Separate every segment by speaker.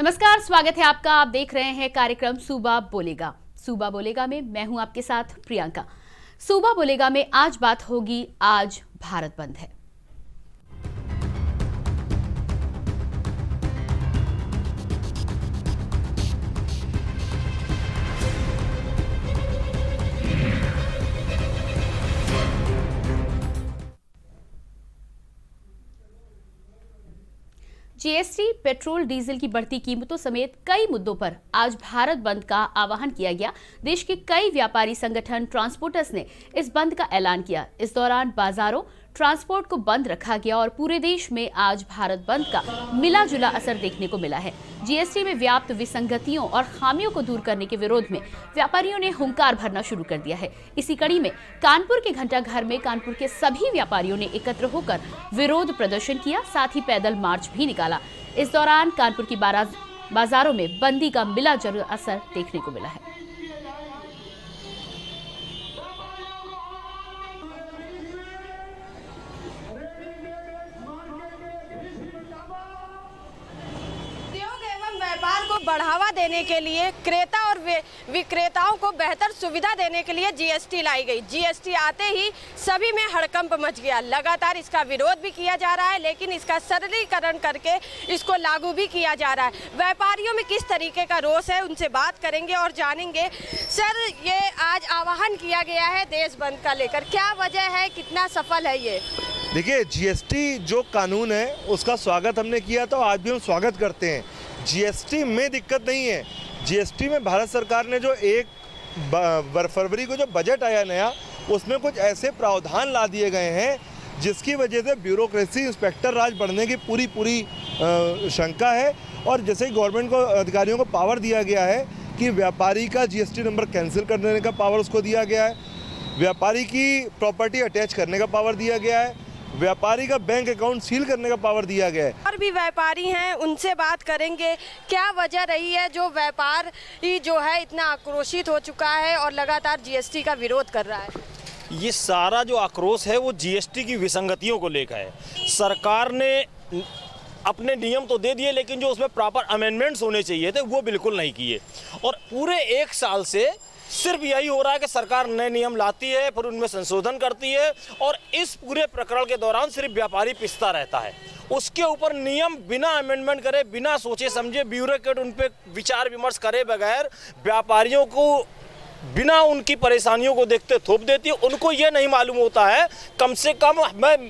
Speaker 1: नमस्कार, स्वागत है आपका। आप देख रहे हैं कार्यक्रम सूबा बोलेगा। सूबा बोलेगा में मैं हूं आपके साथ प्रियंका। सूबा बोलेगा में आज बात होगी, आज भारत बंद है। जीएसटी, पेट्रोल डीजल की बढ़ती कीमतों समेत कई मुद्दों पर आज भारत बंद का आह्वान किया गया। देश के कई व्यापारी संगठन, ट्रांसपोर्टर्स ने इस बंद का ऐलान किया। इस दौरान बाजारों, ट्रांसपोर्ट को बंद रखा गया और पूरे देश में आज भारत बंद का मिला जुला असर देखने को मिला है। जीएसटी में व्याप्त विसंगतियों और खामियों को दूर करने के विरोध में व्यापारियों ने हुंकार भरना शुरू कर दिया है। इसी कड़ी में कानपुर के घंटाघर में कानपुर के सभी व्यापारियों ने एकत्र होकर विरोध प्रदर्शन किया, साथ ही पैदल मार्च भी निकाला। इस दौरान कानपुर की बाजारों में बंदी का मिला जुला असर देखने को मिला है।
Speaker 2: व्यापार को बढ़ावा देने के लिए क्रेता और विक्रेताओं को बेहतर सुविधा देने के लिए जीएसटी लाई गई। जीएसटी आते ही सभी में हड़कंप मच गया। लगातार इसका विरोध भी किया जा रहा है, लेकिन इसका सरलीकरण करके इसको लागू भी किया जा रहा है। व्यापारियों में किस तरीके का रोष है, उनसे बात करेंगे और जानेंगे। सर, ये आज आह्वान किया गया है देश बंद का लेकर, क्या वजह है, कितना सफल है ये?
Speaker 3: देखिए, जीएसटी जो कानून है उसका स्वागत हमने किया था, आज भी हम स्वागत करते हैं। जीएसटी में दिक्कत नहीं है। जीएसटी में भारत सरकार ने जो 1 फरवरी को जो बजट आया नया, उसमें कुछ ऐसे प्रावधान ला दिए गए हैं जिसकी वजह से ब्यूरोक्रेसी, इंस्पेक्टर राज बढ़ने की पूरी शंका है। और जैसे ही गवर्नमेंट को, अधिकारियों को पावर दिया गया है कि व्यापारी का जीएसटी नंबर कैंसिल कर देने का पावर उसको दिया गया है, व्यापारी की प्रॉपर्टी अटैच करने का पावर दिया गया है, व्यापारी का बैंक अकाउंट सील करने का पावर दिया गया है।
Speaker 2: और भी व्यापारी हैं, उनसे बात करेंगे। क्या वजह रही है जो व्यापारी जो है इतना आक्रोशित हो चुका है और लगातार जीएसटी का विरोध कर रहा है?
Speaker 4: ये सारा जो आक्रोश है वो जीएसटी की विसंगतियों को लेकर है। सरकार ने अपने नियम तो दे दिए, लेकिन जो उसमें प्रॉपर अमेंडमेंट्स होने चाहिए थे वो बिल्कुल नहीं किए। और पूरे 1 साल से सिर्फ यही हो रहा है कि सरकार नए नियम लाती है, फिर उनमें संशोधन करती है, और इस पूरे प्रकरण के दौरान सिर्फ व्यापारी पिसता रहता है। उसके ऊपर नियम बिना अमेंडमेंट करे, बिना सोचे समझे, ब्यूरोक्रेट उन पर विचार विमर्श करे बगैर व्यापारियों को बिना उनकी परेशानियों को देखते थोप देती है। उनको ये नहीं मालूम होता है, कम से कम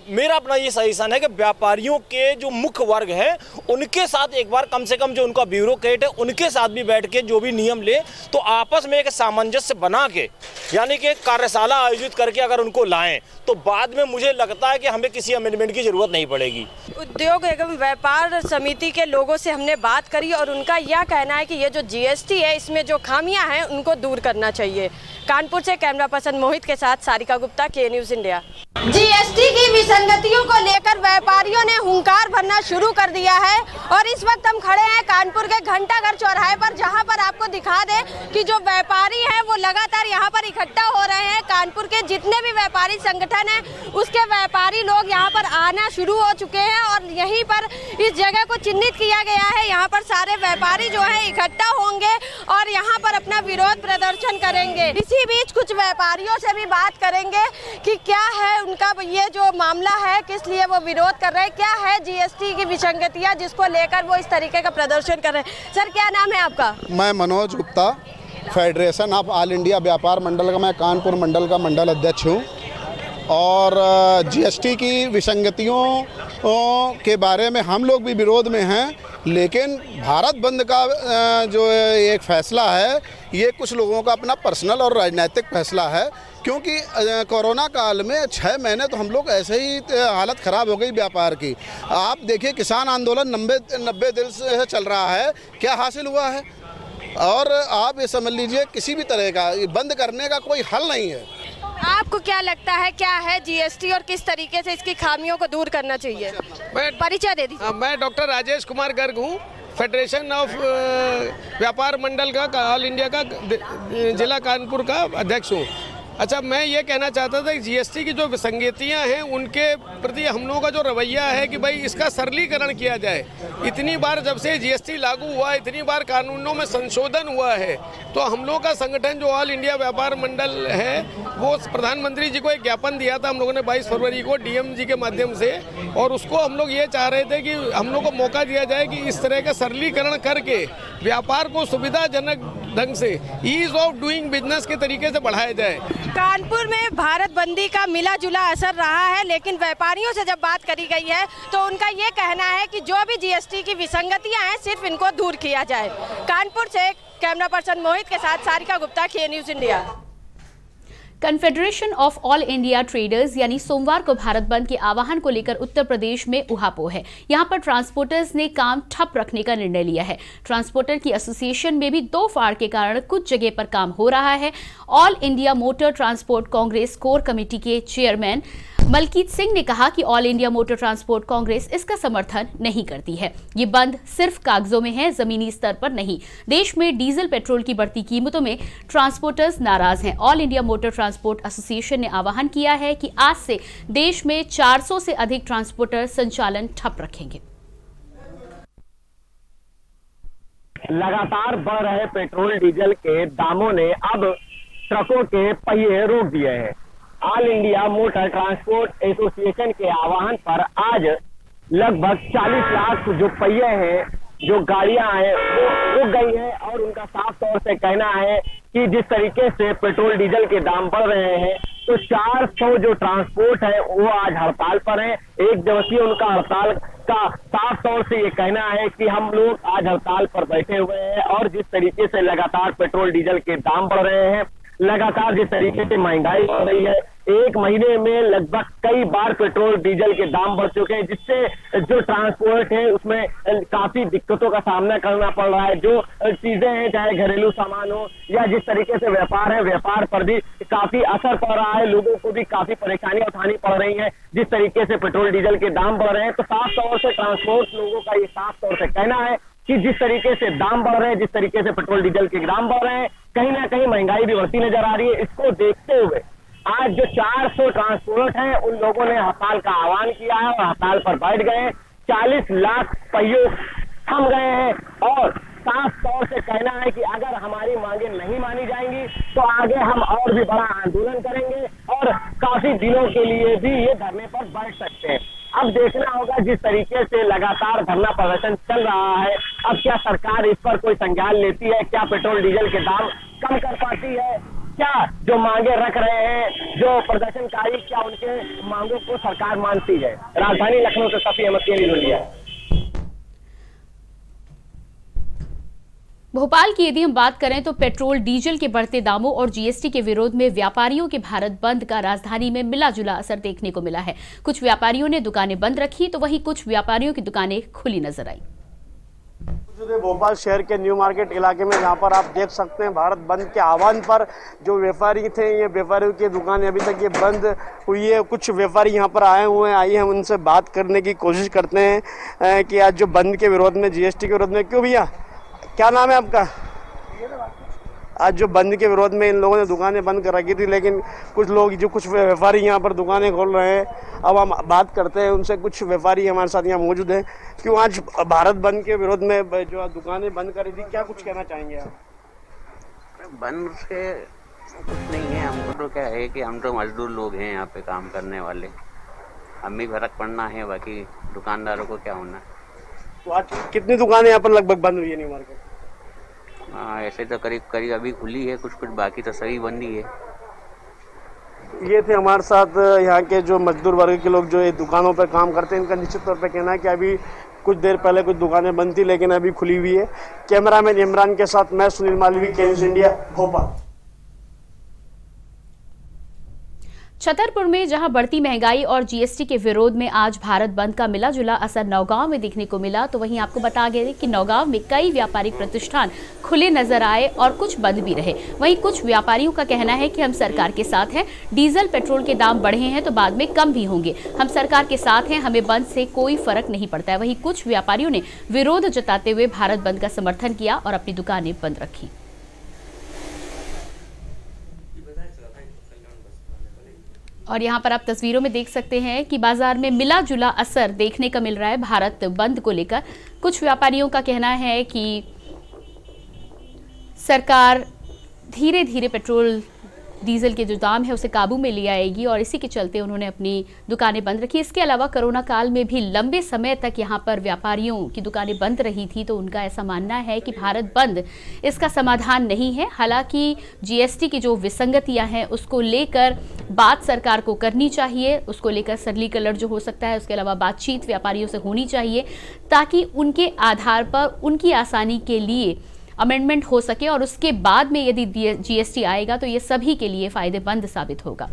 Speaker 4: मेरा अपना ये सजेशन है कि व्यापारियों के जो मुख्य वर्ग है उनके साथ एक बार कम से कम जो उनका ब्यूरोक्रेट है उनके साथ भी बैठ के जो भी नियम ले, तो आपस में एक सामंजस्य बना के, यानी कि कार्यशाला आयोजित करके अगर उनको लाएं, तो बाद में मुझे लगता है कि हमें किसी अमेंडमेंट की जरूरत नहीं पड़ेगी।
Speaker 2: उद्योग एवं व्यापार समिति के लोगों से हमने बात करी और उनका यह कहना है कि ये जो जीएसटी है इसमें जो खामियां हैं उनको दूर करना चाहिए। कानपुर से कैमरा पर्सन मोहित के साथ सारिका गुप्ता, के न्यूज़ इंडिया। जीएसटी की विसंगतियों को लेकर व्यापारियों ने हुंकार भरना शुरू कर दिया है और इस वक्त हम खड़े हैं कानपुर के घंटाघर चौराहे पर, जहां पर आपको दिखा दें कि जो व्यापारी हैं वो लगातार यहां पर इकट्ठा हो रहे हैं। कानपुर के जितने भी व्यापारी संगठन हैं उसके व्यापारी लोग यहां पर आना शुरू हो चुके हैं और यहीं पर इस जगह को चिन्हित किया गया है। यहाँ पर सारे व्यापारी जो है इकट्ठा होंगे और यहाँ पर अपना विरोध प्रदर्शन करेंगे। इसी बीच कुछ व्यापारियों से भी बात करेंगे कि क्या है उनका ये जो मामला है, किस लिए वो विरोध कर रहे हैं, क्या है जीएसटी की विसंगतियां जिसको लेकर वो इस तरीके का प्रदर्शन कर रहे हैं। सर, क्या नाम है आपका?
Speaker 5: मैं Manoj Gupta, federation of all India व्यापार मंडल का मैं कानपुर मंडल का मंडल अध्यक्ष हूँ। और जीएसटी की विसंगतियों के बारे में हम लोग भी विरोध में हैं, लेकिन भारत बंद का जो एक फ़ैसला है ये कुछ लोगों का अपना पर्सनल और राजनीतिक फैसला है, क्योंकि कोरोना काल में 6 महीने तो हम लोग ऐसे ही हालत ख़राब हो गई व्यापार की। आप देखिए, किसान आंदोलन 90 दिन से चल रहा है, क्या हासिल हुआ है? और आप ये समझ लीजिए किसी भी तरह का बंद करने का कोई हल नहीं है।
Speaker 2: आपको क्या लगता है, क्या है जीएसटी और किस तरीके से इसकी खामियों को दूर करना चाहिए? परिचय दे दीजिए।
Speaker 6: मैं डॉक्टर राजेश कुमार गर्ग हूँ, फेडरेशन ऑफ व्यापार मंडल का ऑल इंडिया का जिला कानपुर का अध्यक्ष हूँ। अच्छा, मैं ये कहना चाहता था कि जीएसटी की जो विसंगतियां हैं उनके प्रति हम लोगों का जो रवैया है कि भाई इसका सरलीकरण किया जाए। इतनी बार जब से जीएसटी लागू हुआ, इतनी बार कानूनों में संशोधन हुआ है, तो हम लोगों का संगठन जो ऑल इंडिया व्यापार मंडल है वो प्रधानमंत्री जी को एक ज्ञापन दिया था हम लोगों ने 22 फरवरी को डीएम जी के माध्यम से, और उसको हम लोग ये चाह रहे थे कि हम लोग को मौका दिया जाए कि इस तरह का सरलीकरण करके व्यापार को सुविधाजनक ढंग से ईज ऑफ डूइंग बिजनेस के तरीके से बढ़ाया जाए।
Speaker 2: कानपुर में भारत बंदी का मिला जुला असर रहा है, लेकिन व्यापारियों से जब बात करी गई है तो उनका ये कहना है कि जो भी जीएसटी की विसंगतियां हैं सिर्फ इनको दूर किया जाए। कानपुर से कैमरा पर्सन मोहित के साथ सारिका गुप्ता, के news India.
Speaker 1: Confederation of all India traders यानी सोमवार को भारत बंद के आह्वान को लेकर उत्तर प्रदेश में उहापोह है। यहां पर ट्रांसपोर्टर्स ने काम ठप रखने का निर्णय लिया है। ट्रांसपोर्टर की एसोसिएशन में भी दो फाड़ के कारण कुछ जगह पर काम हो रहा है। All India motor transport Congress core committee के चेयरमैन मलकीत सिंह ने कहा कि all India motor transport Congress इसका समर्थन नहीं करती है। ये बंद सिर्फ कागजों में है, जमीनी स्तर पर नहीं। देश में डीजल पेट्रोल की बढ़ती कीमतों में ट्रांसपोर्टर्स नाराज हैं। All India motor transport association ने आह्वान किया है कि आज से देश में 400 से अधिक ट्रांसपोर्टर संचालन ठप रखेंगे।
Speaker 7: लगातार बढ़ रहे पेट्रोल डीजल के दामों ने अब ट्रकों के पहिए रोक दिए हैं। All India motor transport association के आह्वान पर आज लगभग 40 लाख जो पहिए हैं, जो गाड़ियां हैं, वो रुक गई हैं और उनका साफ तौर से कहना है कि जिस तरीके से पेट्रोल डीजल के दाम बढ़ रहे हैं तो 400 जो ट्रांसपोर्ट है वो आज हड़ताल पर है। एक दिवसीय उनका हड़ताल का साफ तौर से ये कहना है कि हम लोग आज हड़ताल पर बैठे हुए हैं और जिस तरीके से लगातार पेट्रोल डीजल के दाम बढ़ रहे हैं, लगातार जिस तरीके से महंगाई बढ़ रही है, एक महीने में लगभग कई बार पेट्रोल डीजल के दाम बढ़ चुके हैं, जिससे जो ट्रांसपोर्ट है उसमें काफी दिक्कतों का सामना करना पड़ रहा है। जो चीजें हैं, चाहे घरेलू सामान हो या जिस तरीके से व्यापार है, व्यापार पर भी काफी असर पड़ रहा है। लोगों को भी काफी परेशानियां उठानी पड़ रही है जिस तरीके से पेट्रोल डीजल के दाम बढ़ रहे हैं। तो साफ तौर से ट्रांसपोर्ट लोगों का ये साफ तौर से कहना है कि जिस तरीके से दाम बढ़ रहे हैं, जिस तरीके से पेट्रोल डीजल के दाम बढ़ रहे हैं, कहीं ना कहीं महंगाई भी बढ़ती नजर आ रही है। इसको देखते हुए आज जो 400 ट्रांसपोर्ट हैं उन लोगों ने हड़ताल का आह्वान किया है और हड़ताल पर बैठ गए। 40 लाख पहियों थम गए हैं और साफ तौर से कहना है कि अगर हमारी मांगे नहीं मानी जाएंगी तो आगे हम और भी बड़ा आंदोलन करेंगे और काफी दिनों के लिए भी ये धरने पर बैठ सकते हैं। अब देखना होगा जिस तरीके से लगातार धरना प्रदर्शन चल रहा है, अब क्या सरकार इस पर कोई संज्ञान लेती है, क्या पेट्रोल डीजल के दाम कम कर पाती है, क्या जो मांगे रख रहे हैं जो प्रदर्शनकारी, क्या उनके मांगों को सरकार मानती है। राजधानी लखनऊ से सफी अहमद के लिए।
Speaker 1: भोपाल की यदि हम बात करें तो पेट्रोल डीजल के बढ़ते दामों और जीएसटी के विरोध में व्यापारियों के भारत बंद का राजधानी में मिला जुला असर देखने को मिला है। कुछ व्यापारियों ने दुकानें बंद रखी तो वहीं कुछ व्यापारियों की दुकानें खुली नजर आई।
Speaker 8: भोपाल शहर के न्यू मार्केट इलाके में जहां पर आप देख सकते हैं भारत बंद के आह्वान पर जो व्यापारी थे, ये व्यापारियों की दुकानें अभी तक ये बंद हुई है। कुछ व्यापारी यहां पर आए हुए हैं, आइए हम उनसे बात करने की कोशिश करते हैं कि आज जो बंद के विरोध में, जीएसटी के विरोध में, क्यों भैया क्या नाम है आपका? आज जो बंद के विरोध में इन लोगों ने दुकानें बंद कर रखी थी, लेकिन कुछ लोग, जो कुछ व्यापारी यहाँ पर दुकानें खोल रहे हैं, अब हम बात करते हैं उनसे। कुछ व्यापारी हमारे साथ यहाँ मौजूद हैं। क्यों आज भारत बंद के विरोध में जो दुकानें बंद करी थी, क्या कुछ कहना चाहेंगे आप?
Speaker 9: बंद से कुछ नहीं है, हमको तो क्या है कि हम तो मजदूर लोग हैं, यहाँ पे काम करने वाले, हमें फर्क पड़ना है, बाकी दुकानदारों को क्या होना है।
Speaker 8: तो आज कितनी दुकानें यहाँ पर लगभग बंद हुई है न्यू मार्केट?
Speaker 9: ऐसे तो करीब करीब अभी खुली है, कुछ कुछ बाकी तो सभी बंद ही है।
Speaker 8: ये थे हमारे साथ यहाँ के जो मजदूर वर्ग के लोग जो ये दुकानों पर काम करते हैं। इनका निश्चित तौर पे कहना है कि अभी कुछ देर पहले कुछ दुकानें बंद थी लेकिन अभी खुली हुई है। कैमरामैन इमरान के साथ मैं सुनील मालवी, के न्यूज़ इंडिया, भोपाल।
Speaker 1: छतरपुर में जहां बढ़ती महंगाई और जीएसटी के विरोध में आज भारत बंद का मिला जुला असर नौगांव में देखने को मिला, तो वहीं आपको बता दें कि नौगांव में कई व्यापारिक प्रतिष्ठान खुले नजर आए और कुछ बंद भी रहे। वहीं कुछ व्यापारियों का कहना है कि हम सरकार के साथ हैं, डीजल पेट्रोल के दाम बढ़े हैं तो बाद में कम भी होंगे, हम सरकार के साथ हैं, हमें बंद से कोई फर्क नहीं पड़ता है। वहीं कुछ व्यापारियों ने विरोध जताते हुए भारत बंद का समर्थन किया और अपनी दुकानें बंद रखी। और यहाँ पर आप तस्वीरों में देख सकते हैं कि बाजार में मिला जुला असर देखने का मिल रहा है भारत बंद को लेकर। कुछ व्यापारियों का कहना है कि सरकार धीरे धीरे पेट्रोल डीजल के जो दाम है उसे काबू में ले आएगी और इसी के चलते उन्होंने अपनी दुकानें बंद रखी। इसके अलावा कोरोना काल में भी लंबे समय तक यहाँ पर व्यापारियों की दुकानें बंद रही थी, तो उनका ऐसा मानना है कि भारत बंद इसका समाधान नहीं है। हालांकि जीएसटी की जो विसंगतियां हैं उसको लेकर बात सरकार को करनी चाहिए, उसको लेकर सरलीकरण जो हो सकता है, उसके अलावा बातचीत व्यापारियों से होनी चाहिए ताकि उनके आधार पर उनकी आसानी के लिए अमेंडमेंट हो सके और उसके बाद में यदि जीएसटी आएगा तो ये सभी के लिए फायदेमंद साबित होगा।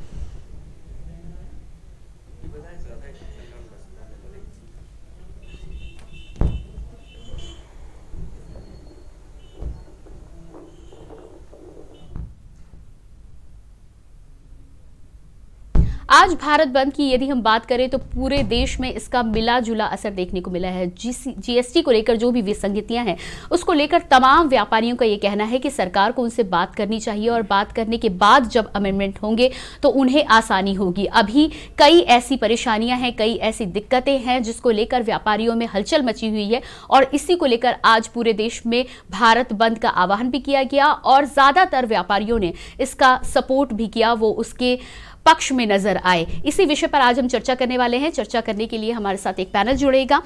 Speaker 1: आज भारत बंद की यदि हम बात करें तो पूरे देश में इसका मिला जुला असर देखने को मिला है। जीएसटी को लेकर जो भी विसंगतियां हैं उसको लेकर तमाम व्यापारियों का ये कहना है कि सरकार को उनसे बात करनी चाहिए और बात करने के बाद जब अमेंडमेंट होंगे तो उन्हें आसानी होगी। अभी कई ऐसी परेशानियां हैं, कई ऐसी दिक्कतें हैं जिसको लेकर व्यापारियों में हलचल मची हुई है और इसी को लेकर आज पूरे देश में भारत बंद का आह्वान भी किया गया और ज्यादातर व्यापारियों ने इसका सपोर्ट भी किया, वो उसके पक्ष में नजर आए। इसी विषय पर आज हम चर्चा करने वाले हैं। चर्चा करने के लिए हमारे साथ एक पैनल जुड़ेगा।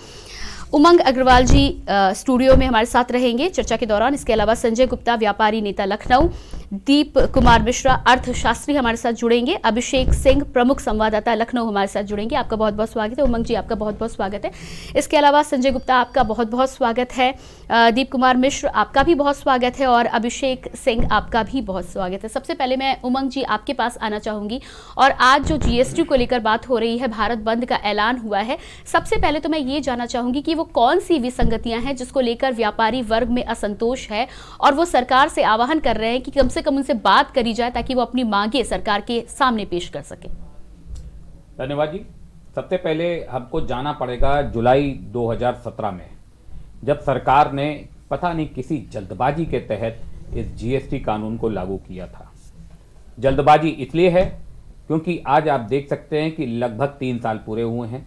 Speaker 1: उमंग अग्रवाल जी स्टूडियो में हमारे साथ रहेंगे चर्चा के दौरान। इसके अलावा संजय गुप्ता, व्यापारी नेता लखनऊ, दीप कुमार मिश्रा, अर्थशास्त्री हमारे साथ जुड़ेंगे, अभिषेक सिंह, प्रमुख संवाददाता लखनऊ हमारे साथ जुड़ेंगे। आपका बहुत बहुत स्वागत है। उमंग जी आपका बहुत बहुत स्वागत है। इसके अलावा संजय गुप्ता आपका बहुत बहुत स्वागत है, दीप कुमार मिश्र आपका भी बहुत स्वागत है और अभिषेक सिंह आपका भी बहुत स्वागत है। सबसे पहले मैं उमंग जी आपके पास आना चाहूंगी और आज जो जीएसटी को लेकर बात हो रही है, भारत बंद का ऐलान हुआ है, सबसे पहले तो मैं ये जानना चाहूंगी कि वो कौन सी विसंगतियां हैं जिसको लेकर व्यापारी वर्ग में असंतोष है और वो सरकार से आह्वान कर रहे हैं कि कम से कम उनसे बात करी जाए ताकि वो अपनी मांगे सरकार के सामने पेश कर सके।
Speaker 10: धन्यवाद जी। सबसे पहले हमको जाना पड़ेगा जुलाई 2017 में, जब सरकार ने पता नहीं किसी जल्दबाजी के तहत इस जीएसटी कानून को लागू किया था। जल्दबाजी इसलिए है क्योंकि आज आप देख सकते हैं कि लगभग 3 साल पूरे हुए हैं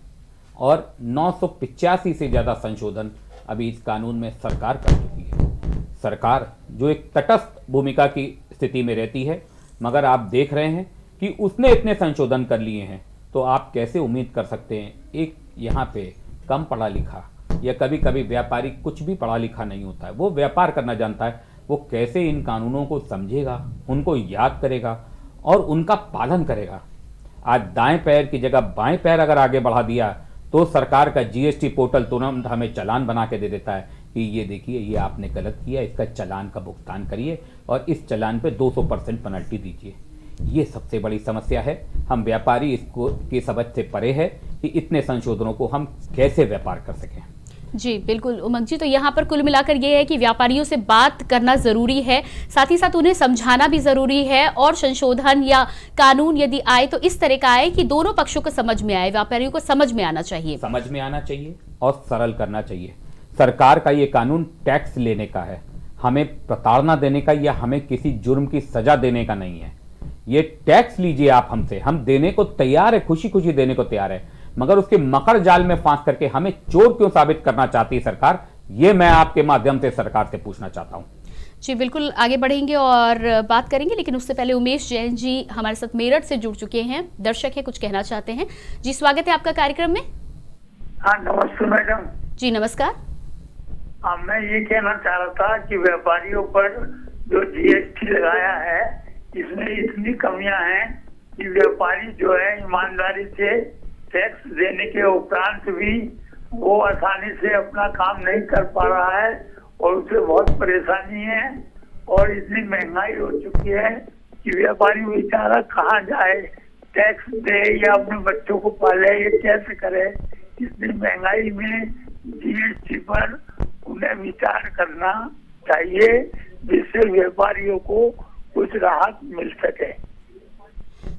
Speaker 10: और 985 से ज़्यादा संशोधन अभी इस कानून में सरकार कर चुकी है। सरकार जो एक तटस्थ भूमिका की स्थिति में रहती है, मगर आप देख रहे हैं कि उसने इतने संशोधन कर लिए हैं, तो आप कैसे उम्मीद कर सकते हैं एक यहाँ पे कम पढ़ा लिखा या कभी कभी व्यापारी कुछ भी पढ़ा लिखा नहीं होता है, वो व्यापार करना जानता है, वो कैसे इन कानूनों को समझेगा, उनको याद करेगा और उनका पालन करेगा। आज दाएं पैर की जगह बाएं पैर अगर आगे बढ़ा दिया तो सरकार का जीएसटी पोर्टल तुरंत हमें चालान बना के दे देता है कि ये देखिए ये आपने गलत किया, इसका चालान का भुगतान करिए और इस चालान पे 200% पेनल्टी दीजिए। ये सबसे बड़ी समस्या है। हम व्यापारी इसको की समझ से परे है कि इतने संशोधनों को हम कैसे व्यापार कर सकें।
Speaker 1: जी बिल्कुल उमंग जी, तो यहाँ पर कुल मिलाकर ये है कि व्यापारियों से बात करना जरूरी है, साथ ही साथ उन्हें समझाना भी जरूरी है और संशोधन या कानून यदि आए तो इस तरह का आए कि दोनों पक्षों को समझ में आए, व्यापारियों को समझ में आना चाहिए,
Speaker 10: समझ में आना चाहिए और सरल करना चाहिए। सरकार का ये कानून टैक्स लेने का है, हमें प्रताड़ना देने का या हमें किसी जुर्म की सजा देने का नहीं है। ये टैक्स लीजिए आप हमसे, हम देने को तैयार है, खुशी खुशी देने को तैयार है, मगर उसके मकर जाल में फांस करके हमें चोर क्यों साबित करना चाहती है सरकार, ये मैं आपके माध्यम से सरकार से पूछना चाहता हूं।
Speaker 1: जी बिल्कुल आगे बढ़ेंगे और बात करेंगे, लेकिन उससे पहले उमेश जैन जी हमारे साथ मेरठ से जुड़ चुके हैं, दर्शक है, कुछ कहना चाहते हैं। जी स्वागत है आपका कार्यक्रम में।
Speaker 11: हाँ नमस्ते मैडम।
Speaker 1: जी नमस्कार।
Speaker 11: हाँ मैं ये कहना चाह रहा था कि व्यापारियों पर जो जीएसटी लगाया है इसमें इतनी कमियां हैं कि व्यापारी जो है ईमानदारी से टैक्स देने के उपरांत भी वो आसानी से अपना काम नहीं कर पा रहा है और उसे बहुत परेशानी है और इतनी महंगाई हो चुकी है कि व्यापारी बेचारा कहाँ जाए, टैक्स दे या अपने बच्चों को पाले, ये कैसे करे। इतनी महंगाई में जीएसटी पर उन्हें विचार करना चाहिए जिससे व्यापारियों को कुछ राहत मिल सके।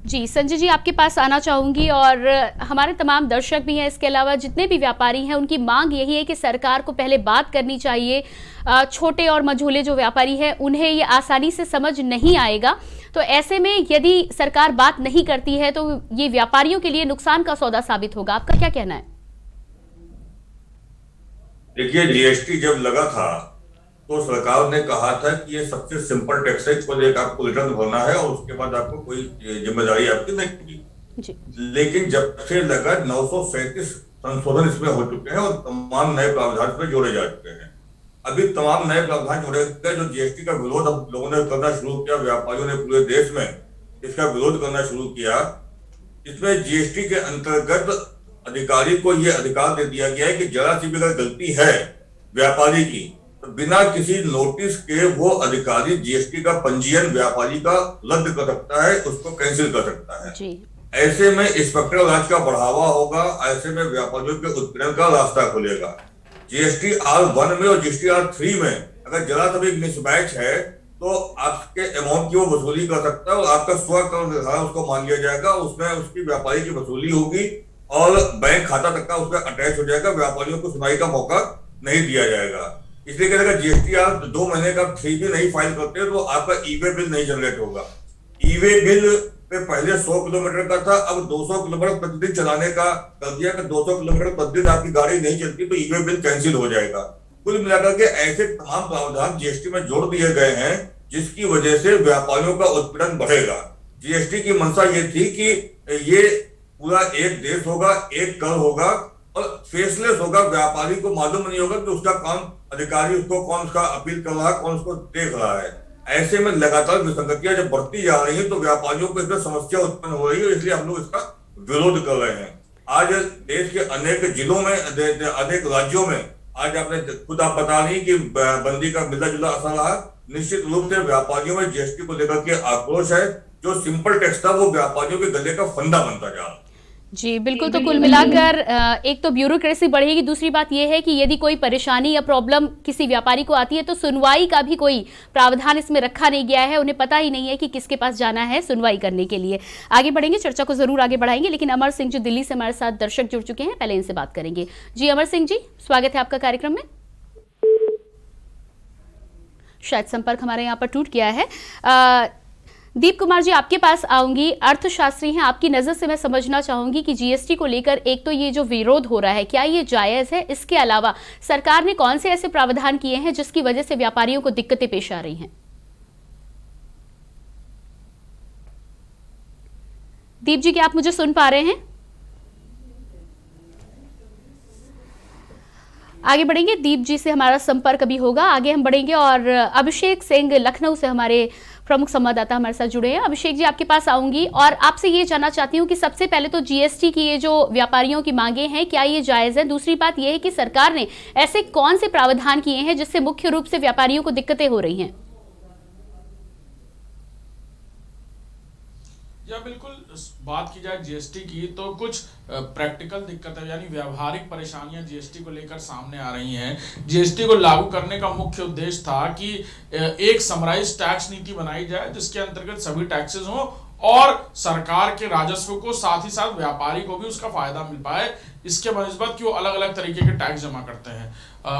Speaker 1: जी संजय जी, आपके पास आना चाहूंगी और हमारे तमाम दर्शक भी हैं, इसके अलावा जितने भी व्यापारी हैं उनकी मांग यही है कि सरकार को पहले बात करनी चाहिए। छोटे और मझोले जो व्यापारी हैं उन्हें ये आसानी से समझ नहीं आएगा, तो ऐसे में यदि सरकार बात नहीं करती है तो ये व्यापारियों के लिए नुकसान का सौदा साबित होगा। आपका क्या कहना है?
Speaker 12: देखिए, जीएसटी जब लगा था तो सरकार ने कहा था कि ये सबसे सिंपल टैक्स है, इसको लेकर आपको रिटर्न भरना है और उसके बाद आपको कोई जिम्मेदारी आपकी नहीं होगी। लेकिन जब से लगा 937 संशोधन इसमें हो चुके हैं और तमाम नए प्रावधान इसमें जोड़े जा चुके हैं। अभी तमाम नए प्रावधान जोड़े गए। जो जीएसटी का विरोध हम लोगों ने करना शुरू किया, व्यापारियों ने पूरे देश में इसका विरोध करना शुरू किया। इसमें जीएसटी के अंतर्गत अधिकारी को यह अधिकार दे दिया गया है कि जरा सी भी अगर गलती है व्यापारी की, बिना किसी नोटिस के वो अधिकारी जीएसटी का पंजीयन व्यापारी का रद्द कर सकता है, उसको कैंसिल कर सकता है जी। ऐसे में इंस्पेक्टर राज का बढ़ावा होगा, ऐसे में व्यापारियों के उत्पीड़न का रास्ता खुलेगा। जीएसटी R1 में और जीएसटी R3 में अगर जरा सा भी मिसमैच है तो आपके अमाउंट की वो वसूली कर सकता है और आपका स्व निर्धारण उसको मान लिया जाएगा, उसमें उसकी व्यापारी की वसूली होगी और बैंक खाता तक का उसका अटैच हो जाएगा। व्यापारियों को सुनवाई का मौका नहीं दिया जाएगा। इसलिए अगर जीएसटी आप 2 महीने का 3B नहीं फाइल करते तो आपका ई-वे बिल नहीं जनरेट होगा। ई-वे बिल पे पहले 100 किलोमीटर का था, अब 200 किलोमीटर प्रतिदिन चलाने का कर दिया कि 200 किलोमीटर प्रतिदिन आपकी गाड़ी नहीं चलती तो ई-वे बिल कैंसिल हो जाएगा। कुल मिलाकर के ऐसे तमाम प्रावधान जीएसटी में जोड़ दिए गए हैं जिसकी वजह से व्यापारियों का उत्पीड़न बढ़ेगा। जीएसटी की मंशा ये थी कि ये पूरा एक देश होगा, एक कर होगा और फेसलेस होगा। व्यापारी को मालूम नहीं होगा कि उसका काम अधिकारी उसको कौन उसका अपील कर रहा है, कौन उसको देख रहा है। ऐसे में लगातार विसंगतियां जब बढ़ती जा रही है तो व्यापारियों को इसमें समस्या उत्पन्न हो रही है, इसलिए हम लोग इसका विरोध कर रहे हैं। आज देश के अनेक जिलों में, अनेक राज्यों में आज आपने खुद आप बता रही कि बंदी का मिला जुला असर रहा। निश्चित रूप से व्यापारियों में जीएसटी को लेकर के आक्रोश है। जो सिंपल टैक्स था वो व्यापारियों के गले का फंदा बनता जा रहा।
Speaker 1: जी बिल्कुल। तो कुल मिलाकर एक तो ब्यूरोक्रेसी बढ़ेगी, दूसरी बात यह है कि यदि कोई परेशानी या प्रॉब्लम किसी व्यापारी को आती है तो सुनवाई का भी कोई प्रावधान इसमें रखा नहीं गया है। उन्हें पता ही नहीं है कि किसके पास जाना है सुनवाई करने के लिए। आगे बढ़ेंगे, चर्चा को जरूर आगे बढ़ाएंगे, लेकिन अमर सिंह जी दिल्ली से हमारे साथ दर्शक जुड़ चुके हैं, पहले इनसे बात करेंगे। जी अमर सिंह जी, स्वागत है आपका कार्यक्रम में। शायद संपर्क हमारे यहाँ पर टूट गया है। दीप कुमार जी, आपके पास आऊंगी। अर्थशास्त्री हैं, आपकी नजर से मैं समझना चाहूंगी कि जीएसटी को लेकर एक तो ये जो विरोध हो रहा है, क्या ये जायज है? इसके अलावा सरकार ने कौन से ऐसे प्रावधान किए हैं जिसकी वजह से व्यापारियों को दिक्कतें पेश आ रही हैं? दीप जी, क्या आप मुझे सुन पा रहे हैं? आगे बढ़ेंगे, दीप जी से हमारा संपर्क अभी होगा। आगे हम बढ़ेंगे और अभिषेक सिंह लखनऊ से हमारे प्रमुख संवाददाता हमारे साथ जुड़े हैं। अभिषेक जी, आपके पास आऊंगी और आपसे ये जानना चाहती हूँ कि सबसे पहले तो जीएसटी की ये जो व्यापारियों की मांगे हैं, क्या ये जायज है? दूसरी बात ये है कि सरकार ने ऐसे कौन से प्रावधान किए हैं जिससे मुख्य रूप से व्यापारियों को दिक्कतें हो रही हैं?
Speaker 13: या बिल्कुल बात की जाए जीएसटी की तो कुछ प्रैक्टिकल दिक्कतें यानी व्यावहारिक परेशानियां जीएसटी को लेकर सामने आ रही हैं। जीएसटी को लागू करने का मुख्य उद्देश्य था कि एक समराइज टैक्स नीति बनाई जाए जिसके अंतर्गत सभी टैक्सेस हों और सरकार के राजस्व को साथ ही साथ व्यापारी को भी उसका फायदा मिल पाए। इसके बनस्बत कि वो अलग अलग तरीके के टैक्स जमा करते हैं,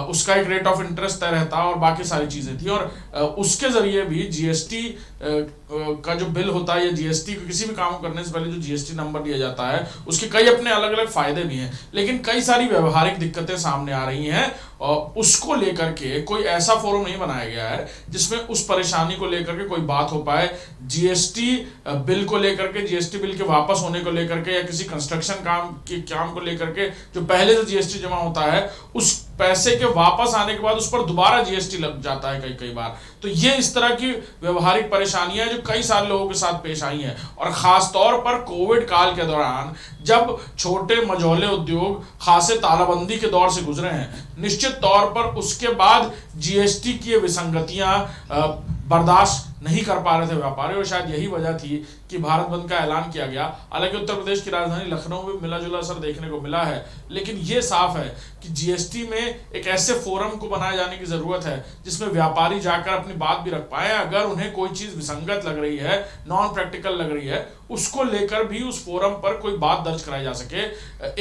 Speaker 13: उसका एक रेट ऑफ इंटरेस्ट तय रहता है और बाकी सारी चीज़ें थी। और उसके ज़रिए भी जीएसटी का जो बिल होता है या जीएसटी किसी भी काम करने से पहले जो जीएसटी नंबर दिया जाता है उसके कई अपने अलग अलग फ़ायदे भी हैं, लेकिन कई सारी व्यवहारिक दिक्कतें सामने आ रही हैं और उसको लेकर के कोई ऐसा फोरम नहीं बनाया गया है जिसमें उस परेशानी को लेकर के कोई बात हो पाए। जीएसटी बिल को लेकर के, जीएसटी बिल के वापस होने को लेकर के या किसी कंस्ट्रक्शन काम को लेकर के जो पहले से जीएसटी जमा होता है उस पैसे के वापस आने के बाद उस पर दोबारा जीएसटी लग जाता है कई बार। तो ये इस तरह की व्यवहारिक परेशानियां जो कई सारे लोगों के साथ पेश आई हैं और खास तौर पर कोविड काल के दौरान जब छोटे मझौले उद्योग खासे तालाबंदी के दौर से गुजरे हैं, निश्चित तौर पर उसके बाद जीएसटी की विसंगतियां बर्दाश्त नहीं कर पा रहे थे व्यापारी और शायद यही वजह थी कि भारत बंद का ऐलान किया गया। हालांकि उत्तर प्रदेश की राजधानी लखनऊ में मिला जुला असर देखने को मिला है, लेकिन ये साफ है कि जीएसटी में एक ऐसे फोरम को बनाए जाने की जरूरत है जिसमें व्यापारी जाकर अपनी बात भी रख पाए। अगर उन्हें कोई चीज विसंगत लग रही है, नॉन प्रैक्टिकल लग रही है, उसको लेकर भी उस फोरम पर कोई बात दर्ज कराई जा सके।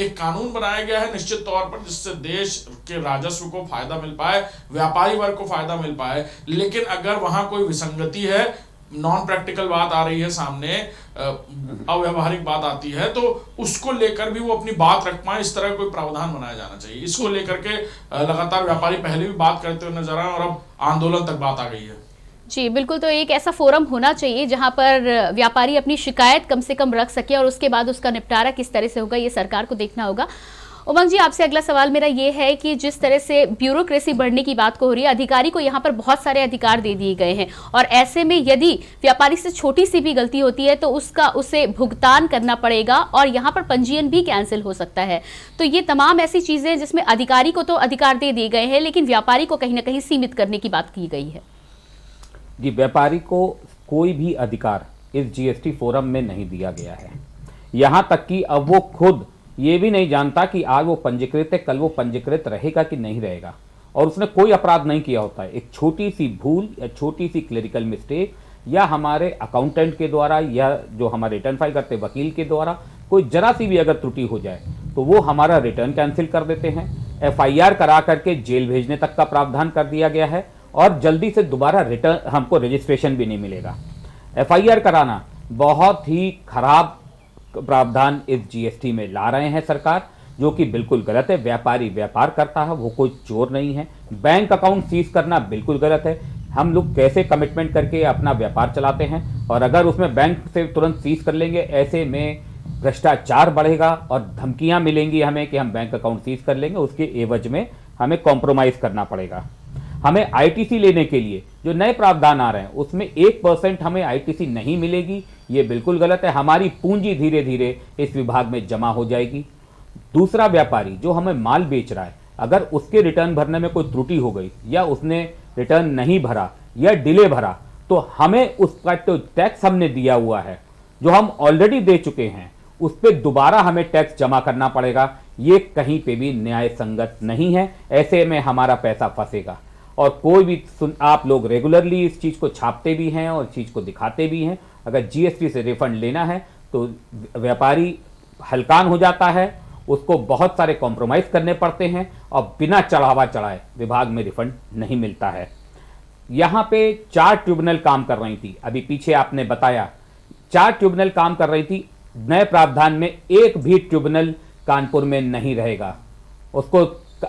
Speaker 13: एक कानून बनाया गया है निश्चित तौर पर जिससे देश के राजस्व को फायदा मिल पाए, व्यापारी वर्ग को फायदा मिल पाए, लेकिन अगर वहां कोई विसंगति है, नॉन प्रैक्टिकल बात आ रही है सामने, अव्यावहारिक बात आती है, तो उसको लेकर भी वो अपनी बात रख पाए, इस तरह कोई प्रावधान बनाया जाना चाहिए। इसको लेकर के लगातार व्यापारी पहले भी बात करते हुए नजर आए और अब आंदोलन तक बात आ गई है।
Speaker 1: जी बिल्कुल, तो एक ऐसा फोरम होना चाहिए जहां पर व्यापारी अपनी शिकायत कम से कम रख सके और उसके बाद उसका निपटारा किस तरह से होगा ये सरकार को देखना होगा। उमंग जी, आपसे अगला सवाल मेरा ये है कि जिस तरह से ब्यूरोक्रेसी बढ़ने की बात हो रही है, अधिकारी को यहाँ पर बहुत सारे अधिकार दे दिए गए हैं और ऐसे में यदि व्यापारी से छोटी सी भी गलती होती है तो उसे भुगतान करना पड़ेगा और यहाँ पर पंजीयन भी कैंसिल हो सकता है। तो ये तमाम ऐसी चीजें जिसमें अधिकारी को तो अधिकार दे दिए गए हैं लेकिन व्यापारी को कहीं ना कहीं सीमित करने की बात की गई है।
Speaker 10: जी, व्यापारी को कोई भी अधिकार इस जीएसटी फोरम में नहीं दिया गया है। यहाँ तक कि अब वो खुद ये भी नहीं जानता कि आज वो पंजीकृत है, कल वो पंजीकृत रहेगा कि नहीं रहेगा, और उसने कोई अपराध नहीं किया होता है। एक छोटी सी भूल या छोटी सी क्लरिकल मिस्टेक या हमारे अकाउंटेंट के द्वारा या जो हमारे रिटर्न फाइल करते वकील के द्वारा कोई जरा सी भी अगर त्रुटि हो जाए तो वो हमारा रिटर्न कैंसिल कर देते हैं। एफआईआर करा करके जेल भेजने तक का प्रावधान कर दिया गया है और जल्दी से दोबारा रिटर्न हमको रजिस्ट्रेशन भी नहीं मिलेगा। एफआईआर कराना बहुत ही खराब प्रावधान इस जीएसटी में ला रहे हैं सरकार, जो कि बिल्कुल गलत है। व्यापारी व्यापार करता है, वो कोई चोर नहीं है। बैंक अकाउंट सीज करना बिल्कुल गलत है। हम लोग कैसे कमिटमेंट करके अपना व्यापार चलाते हैं और अगर उसमें बैंक से तुरंत सीज कर लेंगे, ऐसे में भ्रष्टाचार बढ़ेगा और धमकियां मिलेंगी हमें कि हम बैंक अकाउंट सीज कर लेंगे, उसके एवज में हमें कॉम्प्रोमाइज करना पड़ेगा। हमें आईटीसी लेने के लिए जो नए प्रावधान आ रहे हैं उसमें 1% हमें आईटीसी नहीं मिलेगी, ये बिल्कुल गलत है। हमारी पूंजी धीरे धीरे इस विभाग में जमा हो जाएगी। दूसरा, व्यापारी जो हमें माल बेच रहा है, अगर उसके रिटर्न भरने में कोई त्रुटि हो गई या उसने रिटर्न नहीं भरा या डिले भरा तो हमें उसका तो टैक्स हमने दिया हुआ है जो हम ऑलरेडी दे चुके हैं, उस पर दोबारा हमें टैक्स जमा करना पड़ेगा। ये कहीं पे भी न्याय संगत नहीं है। ऐसे में हमारा पैसा फंसेगा और कोई भी आप लोग रेगुलरली इस चीज़ को छापते भी हैं और चीज़ को दिखाते भी हैं। अगर जीएसटी से रिफंड लेना है तो व्यापारी हलकान हो जाता है, उसको बहुत सारे कॉम्प्रोमाइज़ करने पड़ते हैं और बिना चढ़ावा चढ़ाए विभाग में रिफंड नहीं मिलता है। यहाँ पे 4 ट्रिब्यूनल काम कर रही थी, अभी पीछे आपने बताया 4 ट्रिब्यूनल काम कर रही थी। नए प्रावधान में एक भी ट्रिब्यूनल कानपुर में नहीं रहेगा, उसको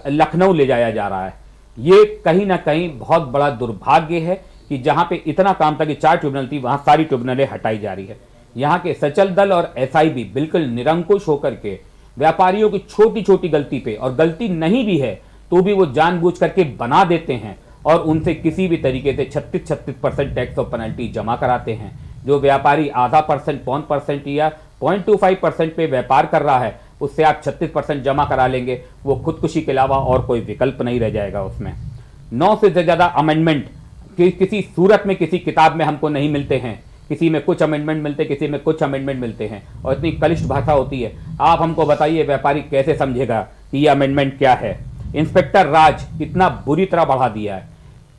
Speaker 10: लखनऊ ले जाया जा रहा है। ये कहीं ना कहीं बहुत बड़ा दुर्भाग्य है कि जहां पे इतना काम था कि 4 ट्रिब्यूनल थी, वहां सारी ट्रिब्यूनलें हटाई जा रही है। यहाँ के सचल दल और एसआईबी बिल्कुल निरंकुश होकर के व्यापारियों की छोटी छोटी गलती पे, और गलती नहीं भी है तो भी वो जानबूझ करके बना देते हैं और उनसे किसी भी तरीके से 36% टैक्स और पेनल्टी जमा कराते हैं। जो व्यापारी आधा % 5% या 0.25% पे व्यापार कर रहा है, उससे आप 36% जमा करा लेंगे, वो खुदकुशी के अलावा और कोई विकल्प नहीं रह जाएगा उसमें। 9 से ज़्यादा अमेंडमेंट किसी सूरत में किसी किताब में हमको नहीं मिलते हैं। किसी में कुछ अमेंडमेंट मिलते, किसी में कुछ अमेंडमेंट मिलते हैं और इतनी कलिष्ठ भाषा होती है। आप हमको बताइए व्यापारी कैसे समझेगा कि ये अमेंडमेंट क्या है। इंस्पेक्टर राज इतना बुरी तरह बढ़ा दिया है।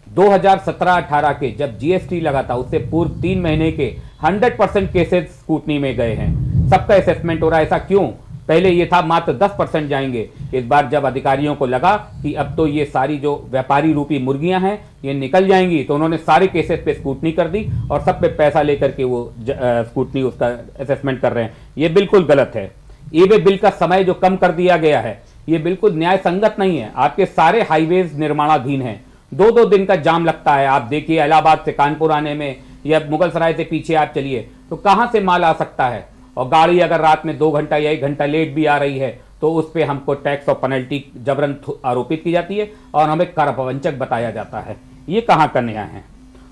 Speaker 10: 2017-18 के जब जीएसटी लगा था उससे पूर्व 3 महीने के 100% केसेस स्कूटनी में गए हैं। सबका असेसमेंट हो रहा है। ऐसा क्यों? पहले ये था मात्र 10% जाएंगे। इस बार जब अधिकारियों को लगा कि अब तो ये सारी जो व्यापारी रूपी मुर्गियां हैं ये निकल जाएंगी, तो उन्होंने सारे केसेस पे स्कूटनी कर दी और सब पे पैसा लेकर के वो स्कूटनी उसका असेसमेंट कर रहे हैं। ये बिल्कुल गलत है। ई-वे बिल का समय जो कम कर दिया गया है ये बिल्कुल न्याय संगत नहीं है। आपके सारे हाईवेज निर्माणाधीन हैं, 2-2 दिन का जाम लगता है। आप देखिए इलाहाबाद से कानपुर आने में या मुगल सराय से पीछे आप चलिए तो कहाँ से माल आ सकता है। और गाड़ी अगर रात में 2 घंटा या 1 घंटा लेट भी आ रही है तो उस पर हमको टैक्स और पेनल्टी जबरन आरोपित की जाती है और हमें कर प्रवंचक बताया जाता है। ये कहाँ का न्याय है?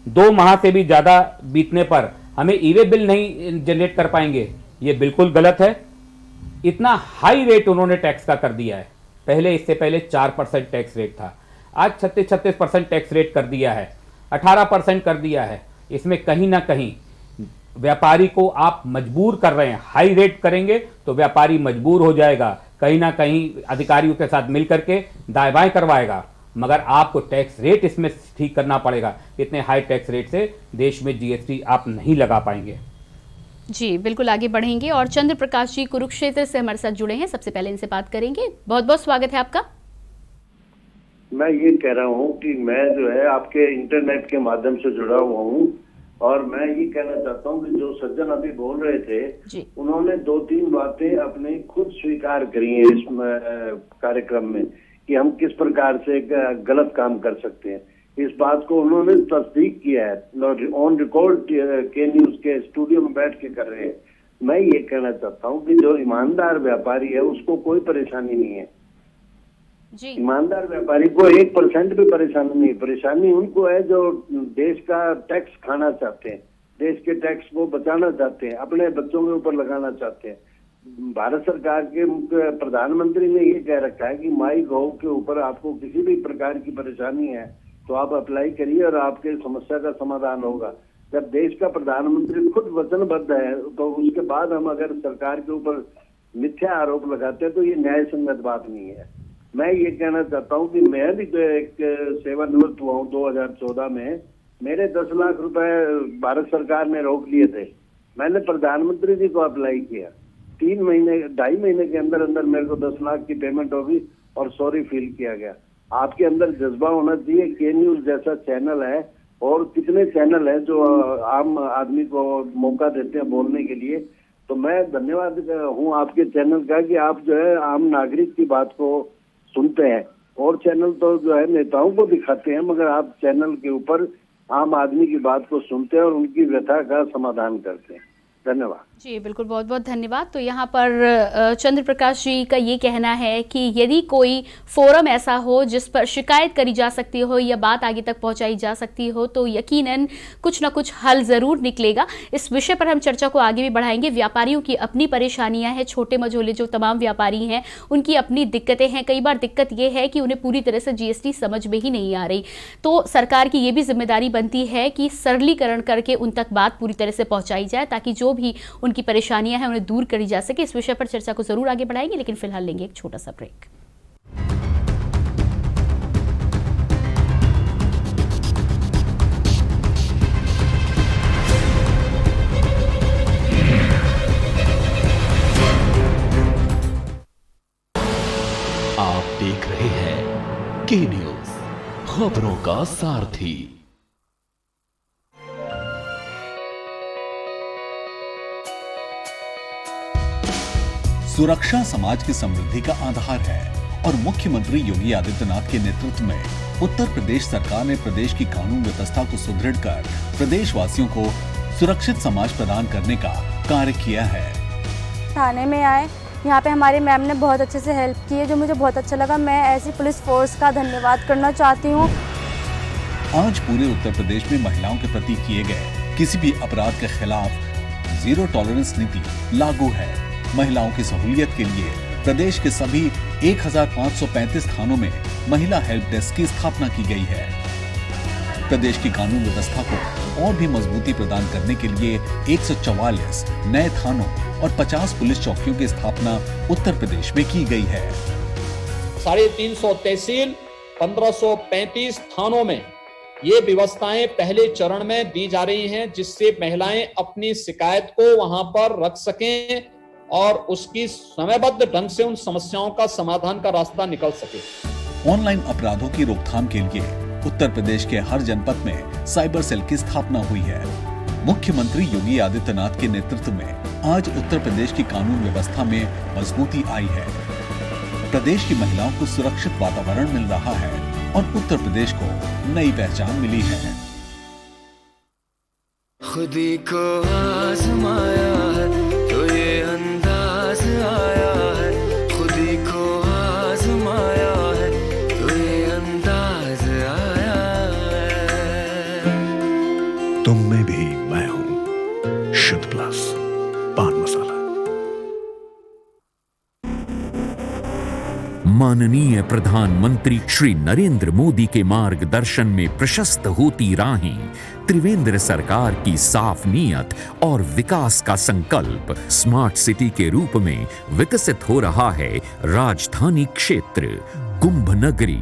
Speaker 10: 2 माह से भी ज़्यादा बीतने पर हमें ई-वे बिल नहीं जनरेट कर पाएंगे, ये बिल्कुल गलत है। इतना हाई रेट उन्होंने टैक्स का कर दिया है। पहले इससे पहले 4% टैक्स रेट था, आज 36% टैक्स रेट कर दिया है, 18% कर दिया है। इसमें कहीं ना कहीं व्यापारी को आप मजबूर कर रहे हैं। हाई रेट करेंगे तो व्यापारी मजबूर हो जाएगा कहीं ना कहीं अधिकारियों के साथ मिलकर के दाएं बाएं करवाएगा, मगर आपको टैक्स रेट इसमें ठीक करना पड़ेगा। इतने हाई टैक्स रेट से देश में जीएसटी आप नहीं लगा पाएंगे।
Speaker 1: जी बिल्कुल, आगे बढ़ेंगे और चंद्र प्रकाश जी कुरुक्षेत्र से हमारे साथ जुड़े हैं। सबसे पहले इनसे बात करेंगे। बहुत बहुत स्वागत है आपका।
Speaker 14: मैं ये कह रहा हूँ कि मैं जो है आपके इंटरनेट के माध्यम से जुड़ा हुआ हूँ और मैं ये कहना चाहता हूँ कि जो सज्जन अभी बोल रहे थे उन्होंने 2-3 बातें अपने खुद स्वीकार करी हैं इस कार्यक्रम में कि हम किस प्रकार से गलत काम कर सकते हैं। इस बात को उन्होंने तस्दीक किया है, ऑन रिकॉर्ड के न्यूज के स्टूडियो में बैठ के कर रहे हैं। मैं ये कहना चाहता हूँ कि जो ईमानदार व्यापारी है उसको कोई परेशानी नहीं है। ईमानदार व्यापारी को 1% भी परेशानी नहीं। परेशानी उनको है जो देश का टैक्स खाना चाहते हैं, देश के टैक्स को बचाना चाहते हैं, अपने बच्चों के ऊपर लगाना चाहते हैं। भारत सरकार के प्रधानमंत्री ने ये कह रखा है कि माई गव के ऊपर आपको किसी भी प्रकार की परेशानी है तो आप अप्लाई करिए और आपके समस्या का समाधान होगा। जब देश का प्रधानमंत्री खुद वचनबद्ध है तो उसके बाद हम अगर सरकार के ऊपर मिथ्या आरोप लगाते हैं तो ये न्याय संगत बात नहीं है। मैं ये कहना चाहता हूँ कि मैं भी तो एक सेवानिवृत्त हुआ हूँ 2014 में। मेरे 10 लाख रुपए भारत सरकार ने रोक लिए थे। मैंने प्रधानमंत्री जी को अप्लाई किया, 2.5 महीने के अंदर अंदर मेरे को 10 लाख की पेमेंट होगी और सॉरी फील किया गया। आपके अंदर जज्बा होना चाहिए। के न्यूज जैसा चैनल है और कितने चैनल है जो आम आदमी को मौका देते हैं बोलने के लिए। तो मैं धन्यवाद हूँ आपके चैनल का कि आप जो है आम नागरिक की बात को सुनते हैं। और चैनल तो जो है नेताओं को दिखाते हैं, मगर आप चैनल के ऊपर आम आदमी की बात को सुनते हैं और उनकी व्यथा का समाधान करते हैं। धन्यवाद
Speaker 1: जी बिल्कुल, बहुत बहुत धन्यवाद। तो यहाँ पर चंद्र प्रकाश जी का ये कहना है कि यदि कोई फोरम ऐसा हो जिस पर शिकायत करी जा सकती हो या बात आगे तक पहुँचाई जा सकती हो तो यकीनन कुछ ना कुछ हल ज़रूर निकलेगा। इस विषय पर हम चर्चा को आगे भी बढ़ाएंगे। व्यापारियों की अपनी परेशानियाँ हैं, छोटे मझोले जो तमाम व्यापारी हैं उनकी अपनी दिक्कतें हैं। कई बार दिक्कत ये है कि उन्हें पूरी तरह से जीएसटी समझ में ही नहीं आ रही, तो सरकार की ये भी जिम्मेदारी बनती है कि सरलीकरण करके उन तक बात पूरी तरह से पहुँचाई जाए ताकि जो भी उनकी परेशानियां हैं उन्हें दूर करी जा सके। इस विषय पर चर्चा को जरूर आगे बढ़ाएंगे, लेकिन फिलहाल लेंगे एक छोटा सा ब्रेक।
Speaker 15: आप देख रहे हैं के न्यूज, खबरों का सारथी।
Speaker 16: सुरक्षा समाज की समृद्धि का आधार है और मुख्यमंत्री योगी आदित्यनाथ के नेतृत्व में उत्तर प्रदेश सरकार ने प्रदेश की कानून व्यवस्था को सुदृढ़ कर प्रदेशवासियों को सुरक्षित समाज प्रदान करने का कार्य किया है।
Speaker 17: थाने में आए, यहाँ पे हमारी मैम ने बहुत अच्छे से हेल्प की है, जो मुझे बहुत अच्छा लगा। मैं ऐसी पुलिस फोर्स का धन्यवाद करना चाहती हूँ।
Speaker 16: आज पूरे उत्तर प्रदेश में महिलाओं के प्रति किए गए किसी भी अपराध के खिलाफ 0 टॉलरेंस नीति लागू है। महिलाओं की सहूलियत के लिए प्रदेश के सभी 1535 थानों में महिला हेल्प डेस्क की स्थापना की गई है। प्रदेश की कानून व्यवस्था को और भी मजबूती प्रदान करने के लिए 144 नए थानों और 50 पुलिस चौकियों की स्थापना उत्तर प्रदेश में की गई है।
Speaker 18: 350 तहसील, 1535 थानों में ये व्यवस्थाएं पहले चरण में दी जा रही हैं, जिससे महिलाएं अपनी शिकायत को वहां पर रख सकें और उसकी समयबद्ध ढंग से उन समस्याओं का समाधान का रास्ता निकल सके।
Speaker 16: ऑनलाइन अपराधों की रोकथाम के लिए उत्तर प्रदेश के हर जनपद में साइबर सेल की स्थापना हुई है। मुख्यमंत्री योगी आदित्यनाथ के नेतृत्व में आज उत्तर प्रदेश की कानून व्यवस्था में मजबूती आई है। प्रदेश की महिलाओं को सुरक्षित वातावरण मिल रहा है और उत्तर प्रदेश को नई पहचान मिली है।
Speaker 19: खुदी को आजमाया है तो ये अंदाज आया है, खुदी को आजमाया है तो ये अंदाज आया है।
Speaker 20: तुम में भी मैं हूं, शुद्ध प्लस पान मसाला।
Speaker 21: माननीय प्रधानमंत्री श्री नरेंद्र मोदी के मार्गदर्शन में प्रशस्त होती राहें, त्रिवेंद्र सरकार की साफ नीयत और विकास का संकल्प, स्मार्ट सिटी के रूप में विकसित हो रहा है राजधानी क्षेत्र। कुंभ नगरी,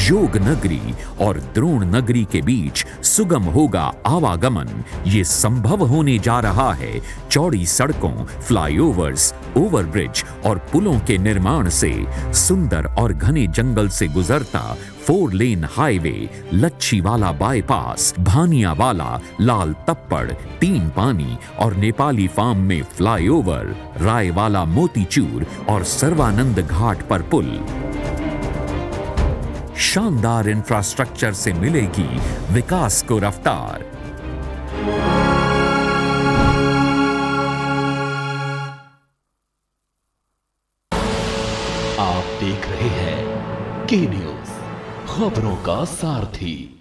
Speaker 21: योग नगरी और द्रोण नगरी के बीच सुगम होगा आवागमन। ये संभव होने जा रहा है चौड़ी सड़कों, फ्लाईओवर्स, ओवरब्रिज और पुलों के निर्माण से। सुंदर और घने जंगल से गुजरता 4 lane highway, Lachhiwala bypass, Bhaniyawala, Lal Tappad, 3 पानी और नेपाली फार्म में फ्लाईओवर, रायवाला मोतीचूर और सर्वानंद घाट पर पुल। शानदार इंफ्रास्ट्रक्चर से मिलेगी विकास को रफ्तार।
Speaker 15: आप देख रहे हैं के न्यूज, खबरों का सारथी।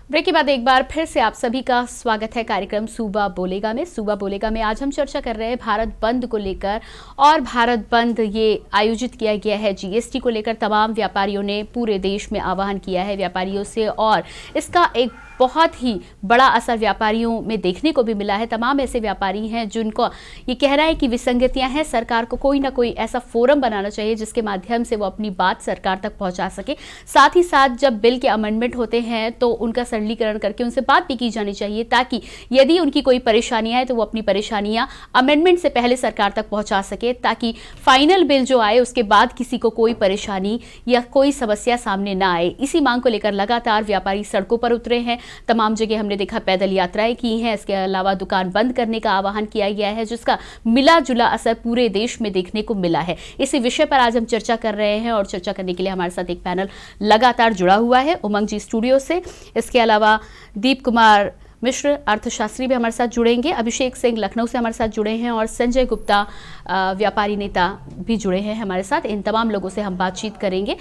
Speaker 1: ब्रेक के बाद एक बार फिर से आप सभी का स्वागत है कार्यक्रम सूबा बोलेगा में। सूबा बोलेगा में आज हम चर्चा कर रहे हैं भारत बंद को लेकर, और भारत बंद ये आयोजित किया गया है जीएसटी को लेकर। तमाम व्यापारियों ने पूरे देश में आह्वान किया है व्यापारियों से, और इसका एक बहुत ही बड़ा असर व्यापारियों में देखने को भी मिला है। तमाम ऐसे व्यापारी हैं जिनको ये कहना है कि विसंगतियां हैं, सरकार को कोई ना कोई ऐसा फोरम बनाना चाहिए जिसके माध्यम से वो अपनी बात सरकार तक पहुंचा सके। साथ ही साथ जब बिल के अमेंडमेंट होते हैं तो उनका सरलीकरण करके उनसे बात भी की जानी चाहिए, ताकि यदि उनकी कोई परेशानियां हैं तो वो अपनी परेशानियां अमेंडमेंट से पहले सरकार तक पहुंचा सके, ताकि फाइनल बिल जो आए उसके बाद किसी को कोई परेशानी या कोई समस्या सामने ना आए। इसी मांग को लेकर लगातार व्यापारी सड़कों पर उतरे हैं। तमाम जगह हमने देखा पैदल यात्राएं की हैं। इसके अलावा दुकान बंद करने का आह्वान किया गया है, जिसका मिला जुला असर पूरे देश में देखने को मिला है। इसी विषय पर आज हम चर्चा कर रहे हैं, और चर्चा करने के लिए हमारे साथ एक पैनल लगातार जुड़ा हुआ है उमंग जी स्टूडियो से। इसके अलावा दीप कुमार मिश्र अर्थशास्त्री भी हमारे साथ जुड़ेंगे, अभिषेक सिंह लखनऊ से हमारे साथ जुड़े हैं, और संजय गुप्ता व्यापारी नेता भी जुड़े हैं हमारे साथ। इन तमाम लोगों से हम बातचीत करेंगे।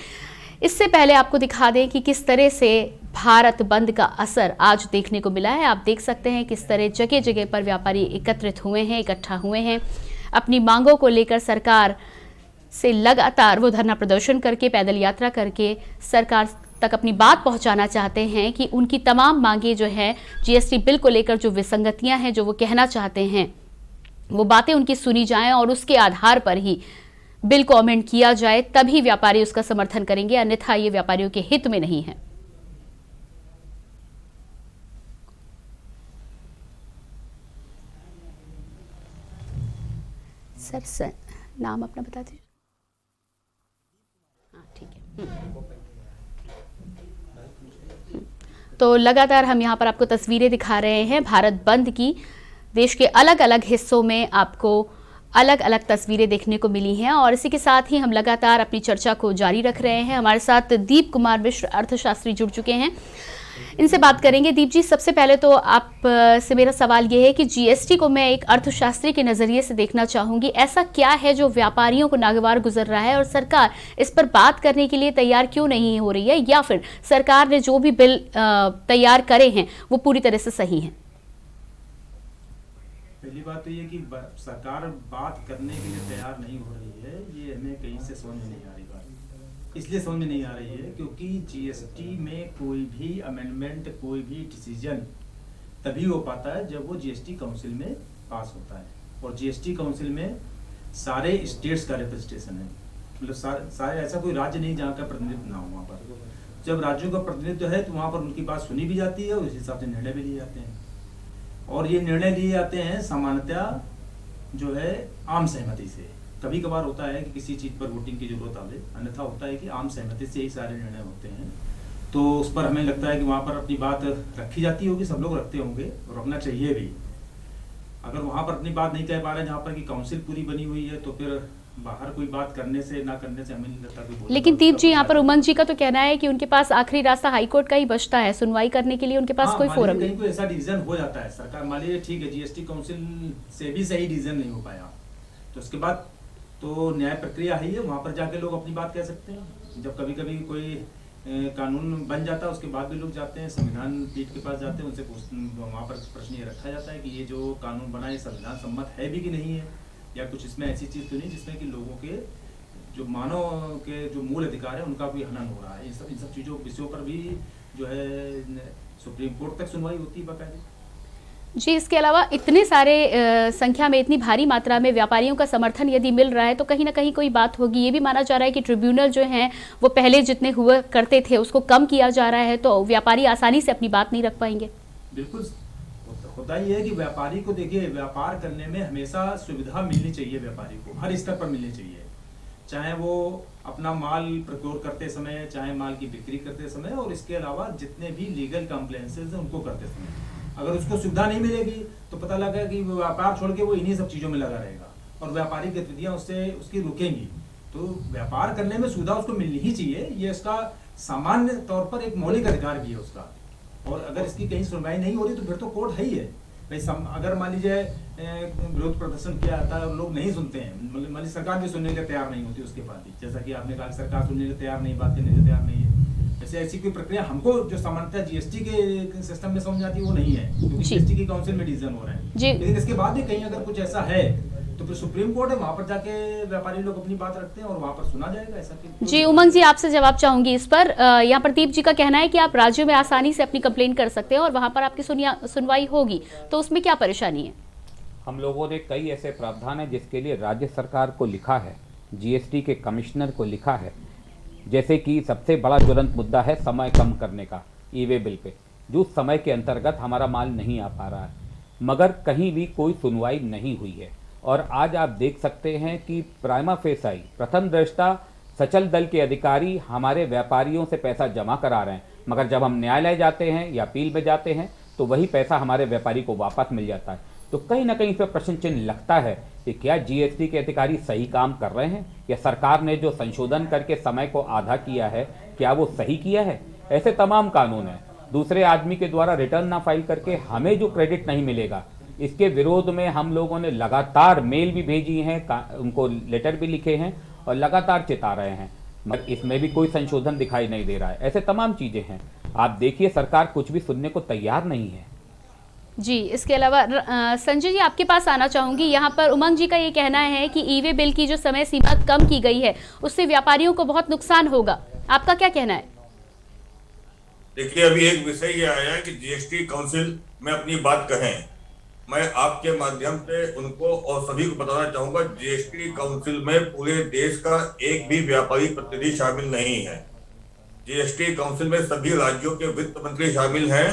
Speaker 1: इससे पहले आपको दिखा दें कि किस तरह से भारत बंद का असर आज देखने को मिला है। आप देख सकते हैं किस तरह जगह जगह पर व्यापारी एकत्रित हुए हैं, इकट्ठा हुए हैं। अपनी मांगों को लेकर सरकार से लगातार वो धरना प्रदर्शन करके, पैदल यात्रा करके सरकार तक अपनी बात पहुंचाना चाहते हैं कि उनकी तमाम मांगे जो है जीएसटी बिल को लेकर जो विसंगतियां हैं, जो वो कहना चाहते हैं, वो बातें उनकी सुनी जाएं और उसके आधार पर ही बिल को अमेंड किया जाए, तभी व्यापारी उसका समर्थन करेंगे, अन्यथा ये व्यापारियों के हित में नहीं है। सर नाम अपना बता दीजिए। हाँ ठीक है। तो लगातार हम यहाँ पर आपको तस्वीरें दिखा रहे हैं भारत बंद की। देश के अलग अलग हिस्सों में आपको अलग अलग तस्वीरें देखने को मिली हैं, और इसी के साथ ही हम लगातार अपनी चर्चा को जारी रख रहे हैं। हमारे साथ दीप कुमार मिश्र अर्थशास्त्री जुड़ चुके हैं, इनसे बात करेंगे। दीप जी, सबसे पहले तो आप से मेरा सवाल ये है कि जीएसटी को मैं एक अर्थशास्त्री के नज़रिए से देखना चाहूँगी। ऐसा क्या है जो व्यापारियों को नागवार गुजर रहा है, और सरकार इस पर बात करने के लिए तैयार क्यों नहीं हो रही है, या फिर सरकार ने जो भी बिल तैयार करे हैं वो पूरी तरह से सही हैं?
Speaker 22: पहली बात तो ये कि सरकार बात करने के लिए तैयार नहीं हो रही है, ये हमें कहीं से समझ में नहीं आ रही बात। इसलिए समझ में नहीं आ रही है क्योंकि जीएसटी में कोई भी अमेंडमेंट, कोई भी डिसीजन तभी हो पाता है जब वो जीएसटी काउंसिल में पास होता है, और जीएसटी काउंसिल में सारे स्टेट्स का रिप्रेजेंटेशन है। मतलब सारे ऐसा कोई राज्य नहीं जहाँ का प्रतिनिधित्व ना हो। वहाँ पर जब राज्यों का प्रतिनिधित्व है तो वहाँ पर उनकी बात सुनी भी जाती है, उस हिसाब से निर्णय भी लिए जाते हैं, और ये निर्णय लिए जाते हैं सामान्यतः जो है आम सहमति से। कभी कभार होता है कि किसी चीज़ पर वोटिंग की जरूरत आवे, अन्यथा होता है कि आम सहमति से ही सारे निर्णय होते हैं। तो उस पर हमें लगता है कि वहाँ पर अपनी बात रखी जाती होगी, सब लोग रखते होंगे और रखना चाहिए भी। अगर वहाँ पर अपनी बात नहीं कह पा रहे जहाँ पर कि काउंसिल पूरी बनी हुई है, तो फिर बाहर कोई बात करने से ना करने से हमें नहीं लगता कि।
Speaker 1: लेकिन दीप जी, यहाँ पर उमंग जी का तो कहना है कि उनके पास आखिरी रास्ता हाईकोर्ट का ही बचता है, सुनवाई करने के लिए उनके पास कोई फोरम नहीं।
Speaker 22: कोई ऐसा डिसीजन हो जाता है, सरकार मान लीजिए ठीक है जीएसटी काउंसिल से भी सही डिसीजन नहीं हो पाया, तो उसके बाद तो न्याय प्रक्रिया है, वहाँ पर जाके लोग अपनी बात कह सकते हैं। जब कभी कभी कोई कानून बन जाता है उसके बाद भी लोग जाते हैं संविधान पीठ के पास जाते हैं, उनसे वहाँ पर प्रश्न ये रखा जाता है कि ये जो कानून बना है संविधान सम्मत है भी कि नहीं है, या कुछ इसमें ऐसी चीज़ तो नहीं जिसमें कि लोगों के जो मानव के जो मूल अधिकार है उनका भी हनन हो रहा है। इन सब चीज़ों विषयों पर भी जो है सुप्रीम कोर्ट तक सुनवाई होती है बाकायदा।
Speaker 1: जी, इसके अलावा इतने सारे संख्या में, इतनी भारी मात्रा में व्यापारियों का समर्थन यदि मिल रहा है तो कहीं ना कहीं कोई बात होगी। ये भी माना जा रहा है कि ट्रिब्यूनल जो हैं वो पहले जितने हुआ करते थे उसको कम किया जा रहा है, तो व्यापारी आसानी से अपनी बात नहीं रख पाएंगे।
Speaker 22: बिल्कुल होता ही है कि व्यापारी को देखिए, व्यापार करने में हमेशा सुविधा मिलनी चाहिए, व्यापारी को हर स्तर पर मिलनी चाहिए, चाहे वो अपना माल प्रोक्योर करते समय, चाहे माल की बिक्री करते समय, और इसके अलावा जितने भी लीगल कंप्लेंसेस हैं उनको करते समय। अगर उसको सुविधा नहीं मिलेगी तो पता लगा कि व्यापार छोड़ के वो इन्हीं सब चीज़ों में लगा रहेगा और व्यापारिक गतिविधियाँ उससे उसकी रुकेंगी। तो व्यापार करने में सुविधा उसको मिलनी ही चाहिए, ये इसका सामान्य तौर पर एक मौलिक अधिकार भी है उसका। और अगर इसकी कहीं सुनवाई नहीं हो रही तो फिर तो कोर्ट है ही है भाई। अगर मान लीजिए विरोध प्रदर्शन किया जाता है और लोग नहीं सुनते हैं, मान लीजिए सरकार भी सुनने के लिए तैयार नहीं होती उसके बाद भी, जैसा कि आपने कहा सरकार सुनने के लिए तैयार नहीं, बात करने के लिए तैयार नहीं है, जैसे ऐसी कोई प्रक्रिया हमको जो सामान्यतः जीएसटी के सिस्टम में समझ आती है वो नहीं है, क्योंकि जीएसटी की काउंसिल में डिसीजन हो रहे हैं। लेकिन इसके बाद भी कहीं अगर कुछ ऐसा है तो फिर सुप्रीम कोर्ट है, वहाँ पर जाके व्यापारी लोग अपनी बात रखते हैं और वहाँ पर सुना जाएगा। ऐसा कि
Speaker 1: जी उमंग जी, आपसे जवाब चाहूंगी इस पर। यहाँ प्रदीप जी का कहना है कि आप राज्यों में आसानी से अपनी कंप्लेंट कर सकते हैं और वहाँ पर आपकी सुनवाई होगी, तो उसमें क्या परेशानी है?
Speaker 10: हम लोगों ने कई ऐसे प्रावधान है जिसके लिए राज्य सरकार को लिखा है, जीएसटी के कमिश्नर को लिखा है, जैसे कि सबसे बड़ा ज्वलंत मुद्दा है समय कम करने का ई वे बिल पे, जो समय के अंतर्गत हमारा माल नहीं आ पा रहा है, मगर कहीं भी कोई सुनवाई नहीं हुई है। और आज आप देख सकते हैं कि प्राइमा फेसाई प्रथम दृष्टा सचल दल के अधिकारी हमारे व्यापारियों से पैसा जमा करा रहे हैं, मगर जब हम न्यायालय जाते हैं या अपील में जाते हैं तो वही पैसा हमारे व्यापारी को वापस मिल जाता है। तो कहीं ना कहीं इस पर प्रश्न चिन्ह लगता है कि क्या जीएसटी के अधिकारी सही काम कर रहे हैं, या सरकार ने जो संशोधन करके समय को आधा किया है क्या वो सही किया है? ऐसे तमाम कानून हैं। दूसरे आदमी के द्वारा रिटर्न ना फाइल करके हमें जो क्रेडिट नहीं मिलेगा, इसके विरोध में हम लोगों ने लगातार मेल भी भेजी हैं, उनको लेटर भी लिखे हैं और लगातार चिता रहे हैं, मगर इसमें भी कोई संशोधन दिखाई नहीं दे रहा है। ऐसे तमाम चीजें हैं। आप देखिए सरकार कुछ भी सुनने को तैयार नहीं है।
Speaker 1: जी, इसके अलावा संजय जी आपके पास आना चाहूंगी। यहाँ पर उमंग जी का ये कहना है कि ई वे बिल की जो समय सीमा कम की गई है उससे व्यापारियों को बहुत नुकसान होगा, आपका क्या कहना है?
Speaker 12: देखिए, अभी एक विषय ये आया कि जीएसटी काउंसिल में अपनी बात कहें। मैं आपके माध्यम से उनको और सभी को बताना चाहूंगा, जीएसटी काउंसिल में पूरे देश का एक भी व्यापारी प्रतिनिधि शामिल नहीं है। जीएसटी काउंसिल में सभी राज्यों के वित्त मंत्री शामिल हैं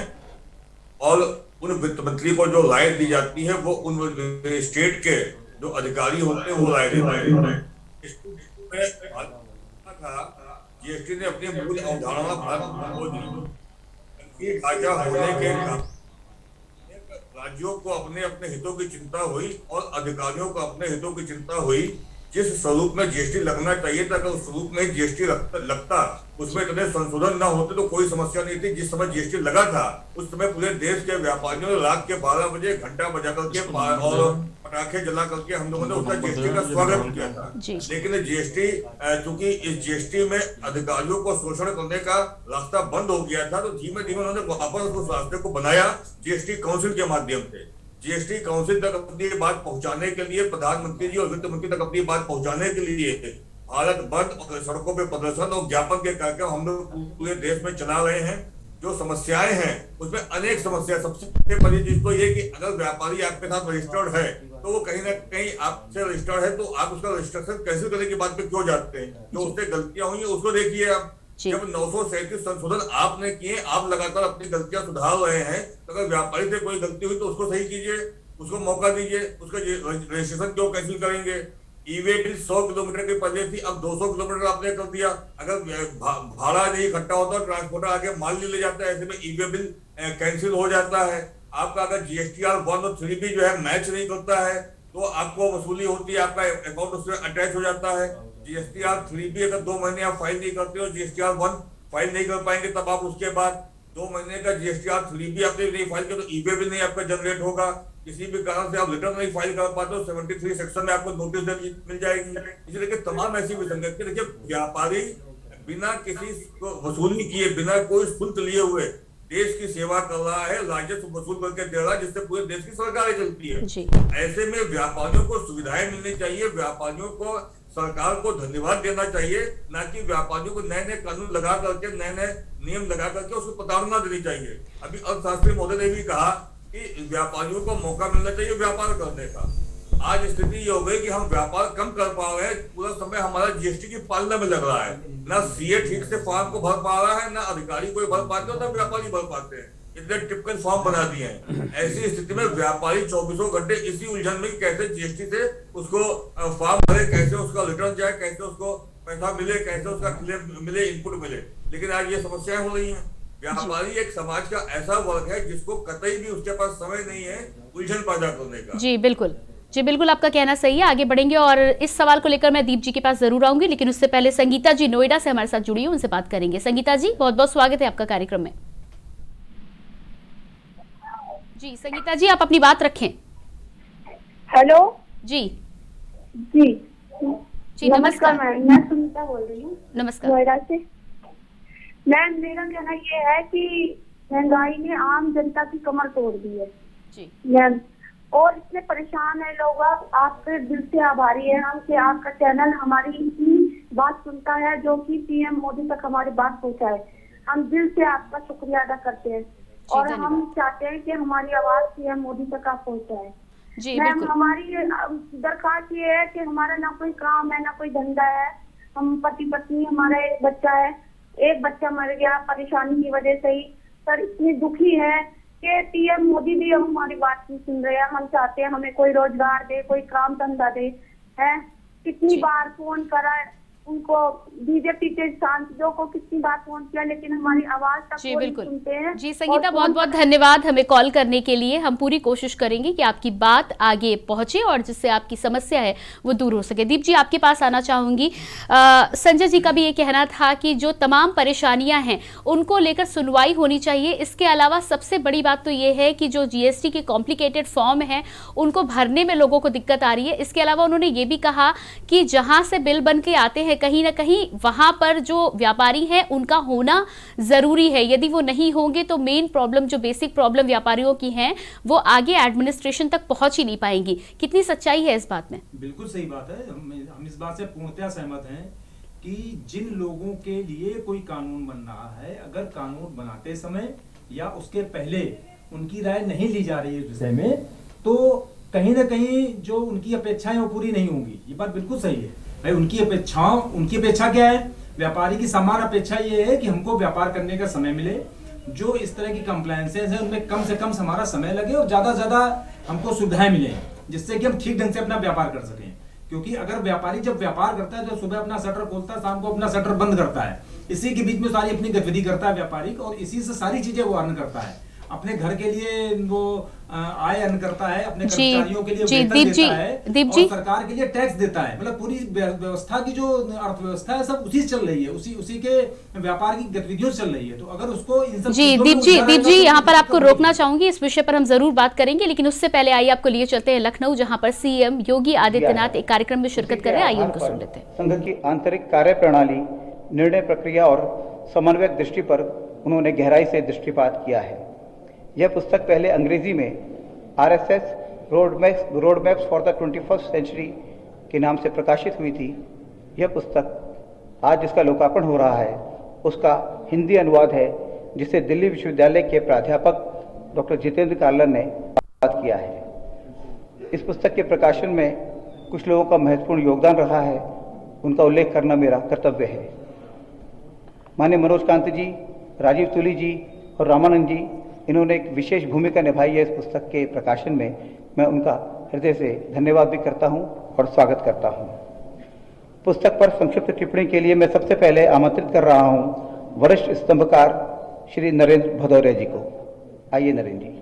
Speaker 12: और उन वित्त मंत्री को जो राय दी जाती है वो उन स्टेट के जो अधिकारी होते हैं वो राय देते हैं। जीएसटी ने अपनी मूल अवधारणा होने के राज्यों को अपने अपने हितों की चिंता हुई और अधिकारियों को अपने हितों की चिंता हुई। जिस स्वरूप में जीएसटी लगना चाहिए था, अगर उस स्वरूप में जीएसटी लगता उसमें इतने संशोधन ना होते तो कोई समस्या नहीं थी। जिस समय जीएसटी लगा था उस समय पूरे देश के व्यापारियों ने रात के 12 बजे घंटा बजा करके और पटाखे जला करके हम लोगों ने उसका जीएसटी का स्वागत किया था। लेकिन जीएसटी, चूंकि इस जीएसटी में अधिकारियों को शोषण करने का रास्ता बंद हो गया था, तो धीमे धीमे उन्होंने वापस उस रास्ते को बनाया जीएसटी काउंसिल के माध्यम से। जीएसटी काउंसिल तक अपनी बात पहुंचाने के लिए, प्रधानमंत्री जी और वित्त मंत्री तक अपनी बात पहुंचाने के लिए भारत बंद और सड़कों पे प्रदर्शन और ज्ञापन के कार्यक्रम हम लोग पूरे देश में चला रहे हैं। जो समस्याएं हैं उसमें अनेक समस्या, सबसे बड़ी चीज तो ये कि अगर व्यापारी आपके साथ रजिस्टर्ड है तो वो कहीं ना कहीं आपसे रजिस्टर्ड है, तो आप उसका रजिस्ट्रेशन कैंसिल करने की बात पे क्यों जाते हैं? जो उससे गलतियां हुई है उसको देखिए आप। जब 937 संशोधन आपने किए, आप लगातार अपनी गलतियां सुधार रहे हैं, तो अगर व्यापारी से कोई गलती हुई तो उसको सही कीजिए, उसको मौका दीजिए। उसका रजिस्ट्रेशन क्यों कैंसिल करेंगे? ई वे बिल 100 किलोमीटर की पहले थी, अब 200 किलोमीटर आपने कर दिया। अगर भाड़ा नहीं इकट्ठा होता, ट्रांसपोर्टर आके माल ले जाता है, ऐसे में ई वे बिल कैंसिल हो जाता है। आपका अगर GSTR 1 और 3B जो है मैच नहीं करता है तो आपको वसूली होती है, आपका अकाउंट उससे अटैच हो जाता है। GSTR 3B अगर 2 महीने आप फाइल नहीं करते हो, GSTR 1 फाइल नहीं कर पाएंगे, तब आप उसके बाद 2 महीने का जीएसटी आप 3B आपने नहीं फाइल किया तो ई-वे बिल नहीं आपका जनरेट होगा। किसी भी कारण से आप रिटर्न नहीं फाइल कर पाते हो 73 सेक्शन में आपको नोटिस मिल जाएगी। इसी तरीके तमाम ऐसी विसंगति। देखिए, व्यापारी बिना किसी को वसूली किए, बिना कोई शुल्क लिए हुए देश की सेवा कर रहा है, राजस्व वसूल करके दे रहा है, जिससे पूरे देश की सरकारें चलती है। ऐसे में व्यापारियों को सुविधाएं मिलनी चाहिए, व्यापारियों को सरकार को धन्यवाद देना चाहिए, ना कि व्यापारियों को नए नए कानून लगा करके, नए नए नियम लगा करके उसको प्रताड़ना देनी चाहिए। अभी अर्थशास्त्री महोदय ने भी कहा कि व्यापारियों को मौका मिलना चाहिए व्यापार करने का। आज स्थिति ये हो गई कि हम व्यापार कम कर पा रहे हैं, पूरा समय हमारा जीएसटी की पालना में लग रहा है। ना सीए ठीक से फॉर्म को भर पा रहा है, ना अधिकारी कोई भर पाते हो, ना व्यापारी भर पाते हैं। इतने टिपिकल फॉर्म बना दिए हैं। ऐसी स्थिति में व्यापारी 24 घंटे इसी उलझन में कैसे जीएसटी से उसको फॉर्म भरे, कैसे उसका रिटर्न जाए, कैसे उसको पैसा मिले, कैसे उसका क्लेम मिले, इनपुट मिले। लेकिन आज ये समस्याएं हो रही हैं। व्यापारी एक समाज का ऐसा वर्ग है जिसको कतई भी उसके पास समय नहीं है उलझन पैदा करने का।
Speaker 1: जी बिल्कुल, जी बिल्कुल, आपका कहना सही है। आगे बढ़ेंगे और इस सवाल को लेकर मैं दीप जी के पास जरूर आऊंगी, लेकिन उससे पहले संगीता जी नोएडा से हमारे साथ जुड़ी है, उनसे बात करेंगे। संगीता जी, बहुत बहुत स्वागत है आपका कार्यक्रम में। जी संगीता जी, आप अपनी बात रखें।
Speaker 3: हेलो
Speaker 1: जी
Speaker 3: जी
Speaker 1: जी नमस्कार।
Speaker 3: मैं सुनीता बोल रही हूँ
Speaker 1: नमस्कार।
Speaker 3: नोएडा से। मैम, मेरा कहना ये है कि महंगाई ने आम जनता की कमर तोड़ दी है
Speaker 1: जी
Speaker 3: मैम, और इसमें परेशान है लोग। आपके दिल से आभारी है हम कि आपका चैनल हमारी इतनी बात सुनता है, जो कि पीएम मोदी तक हमारी बात पहुंचाए। हम दिल से आपका शुक्रिया अदा करते हैं और हम चाहते हैं कि हमारी आवाज पीएम मोदी तक आप पहुंचाए। मैम, हमारी दरख्वास्त ये है कि हमारा ना कोई काम है, ना कोई धंधा है। हम पति पत्नी, हमारा एक बच्चा है, एक बच्चा मर गया परेशानी की वजह से ही। सर इतनी दुखी है कि पीएम मोदी भी हम हमारी बात नहीं सुन रहे हैं। हम चाहते हैं हमें कोई रोजगार दे, कोई काम धंधा दे। है कितनी बार फोन करा उनको, बीजेपी के सांसदों को कितनी बार फोन किया, लेकिन हमारी आवाज तक कोई नहीं सुनते हैं।
Speaker 1: जी संगीता, बहुत बहुत धन्यवाद हमें कॉल करने के लिए। हम पूरी कोशिश करेंगे कि आपकी बात आगे पहुंचे और जिससे आपकी समस्या है वो दूर हो सके। दीप जी, आपके पास आना चाहूंगी। संजय जी का भी ये कहना था कि जो तमाम परेशानियां हैं उनको लेकर सुनवाई होनी चाहिए। इसके अलावा सबसे बड़ी बात तो ये है कि जो जीएसटी के कॉम्प्लिकेटेड फॉर्म है उनको भरने में लोगों को दिक्कत आ रही है। इसके अलावा उन्होंने ये भी कहा कि जहां से बिल बन के आते हैं कहीं ना कहीं वहां पर जो व्यापारी हैं उनका होना जरूरी है। यदि वो नहीं होंगे तो मेन प्रॉब्लम, जो बेसिक प्रॉब्लम व्यापारियों की हैं, वो आगे एडमिनिस्ट्रेशन तक पहुंच ही नहीं पाएंगी। कितनी सच्चाई है इस बात में?
Speaker 22: बिल्कुल सही बात है। हम इस बात से पूर्णतः सहमत हैं कि जिन लोगों के लिए कोई कानून बन रहा है, अगर कानून बनाते समय या उसके पहले उनकी राय नहीं ली जा रही है इस विषय में, तो कहीं ना कहीं जो उनकी अपेक्षाएं वो पूरी नहीं होंगी। ये बात बिल्कुल सही है भाई। उनकी अपेक्षा क्या है? व्यापारी की समान अपेक्षा ये है कि हमको व्यापार करने का समय मिले, जो इस तरह की कंप्लायंसेस है उनमें कम से कम हमारा समय लगे और ज्यादा से ज्यादा हमको सुविधाएं मिले, जिससे कि हम ठीक ढंग से अपना व्यापार कर सकें। क्योंकि अगर व्यापारी जब व्यापार करता है तो सुबह अपना शटर खोलता है, शाम को अपना शटर बंद करता है, इसी के बीच में सारी अपनी गतिविधि करता है व्यापारी, और इसी से सारी चीजें वो अर्न करता है। अपने घर के लिए वो आय अर्न करता है, अपने कर्मचारियों के लिए वेतन देता है और सरकार के लिए टैक्स देता है। मतलब पूरी व्यवस्था की जो अर्थव्यवस्था है सब उसी से चल रही है, उसी के व्यापार की गतिविधियों से चल रही है। तो अगर उसको इन सब
Speaker 1: दीप जी यहाँ पर आपको रोकना चाहूंगी। इस विषय पर हम जरूर बात करेंगे, लेकिन उससे पहले आइए आपको लिए चलते हैं लखनऊ, जहाँ पर सीएम योगी आदित्यनाथ एक कार्यक्रम में शिरकत कर रहे हैं। आइए उनको सुन लेते हैं।
Speaker 4: संघ की आंतरिक कार्य प्रणाली, निर्णय प्रक्रिया और समन्वयक दृष्टि पर उन्होंने गहराई से दृष्टिपात किया है। यह पुस्तक पहले अंग्रेजी में RSS roadmaps for the 21st century के नाम से प्रकाशित हुई थी। यह पुस्तक आज जिसका लोकार्पण हो रहा है उसका हिंदी अनुवाद है, जिसे दिल्ली विश्वविद्यालय के प्राध्यापक डॉक्टर जितेंद्र कार्लन ने बात किया है। इस पुस्तक के प्रकाशन में कुछ लोगों का महत्वपूर्ण योगदान रहा है, उनका उल्लेख करना मेरा कर्तव्य है। माननीय मनोज कांत जी, राजीव तुली जी और रामानंद जी, इन्होंने एक विशेष भूमिका निभाई है इस पुस्तक के प्रकाशन में। मैं उनका हृदय से धन्यवाद भी करता हूं और स्वागत करता हूं। पुस्तक पर संक्षिप्त टिप्पणी के लिए मैं सबसे पहले आमंत्रित कर रहा हूं वरिष्ठ स्तंभकार श्री नरेंद्र भदौरिया जी को। आइए नरेंद्र जी।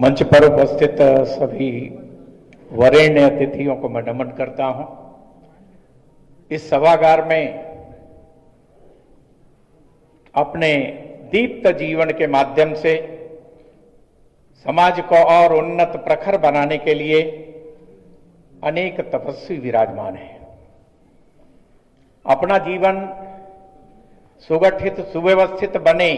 Speaker 5: मंच पर उपस्थित सभी वरेण्य अतिथियों को मैं नमन करता हूं। इस सभागार में अपने दीप्त जीवन के माध्यम से समाज को और उन्नत प्रखर बनाने के लिए अनेक तपस्वी विराजमान हैं। अपना जीवन सुगठित सुव्यवस्थित बने,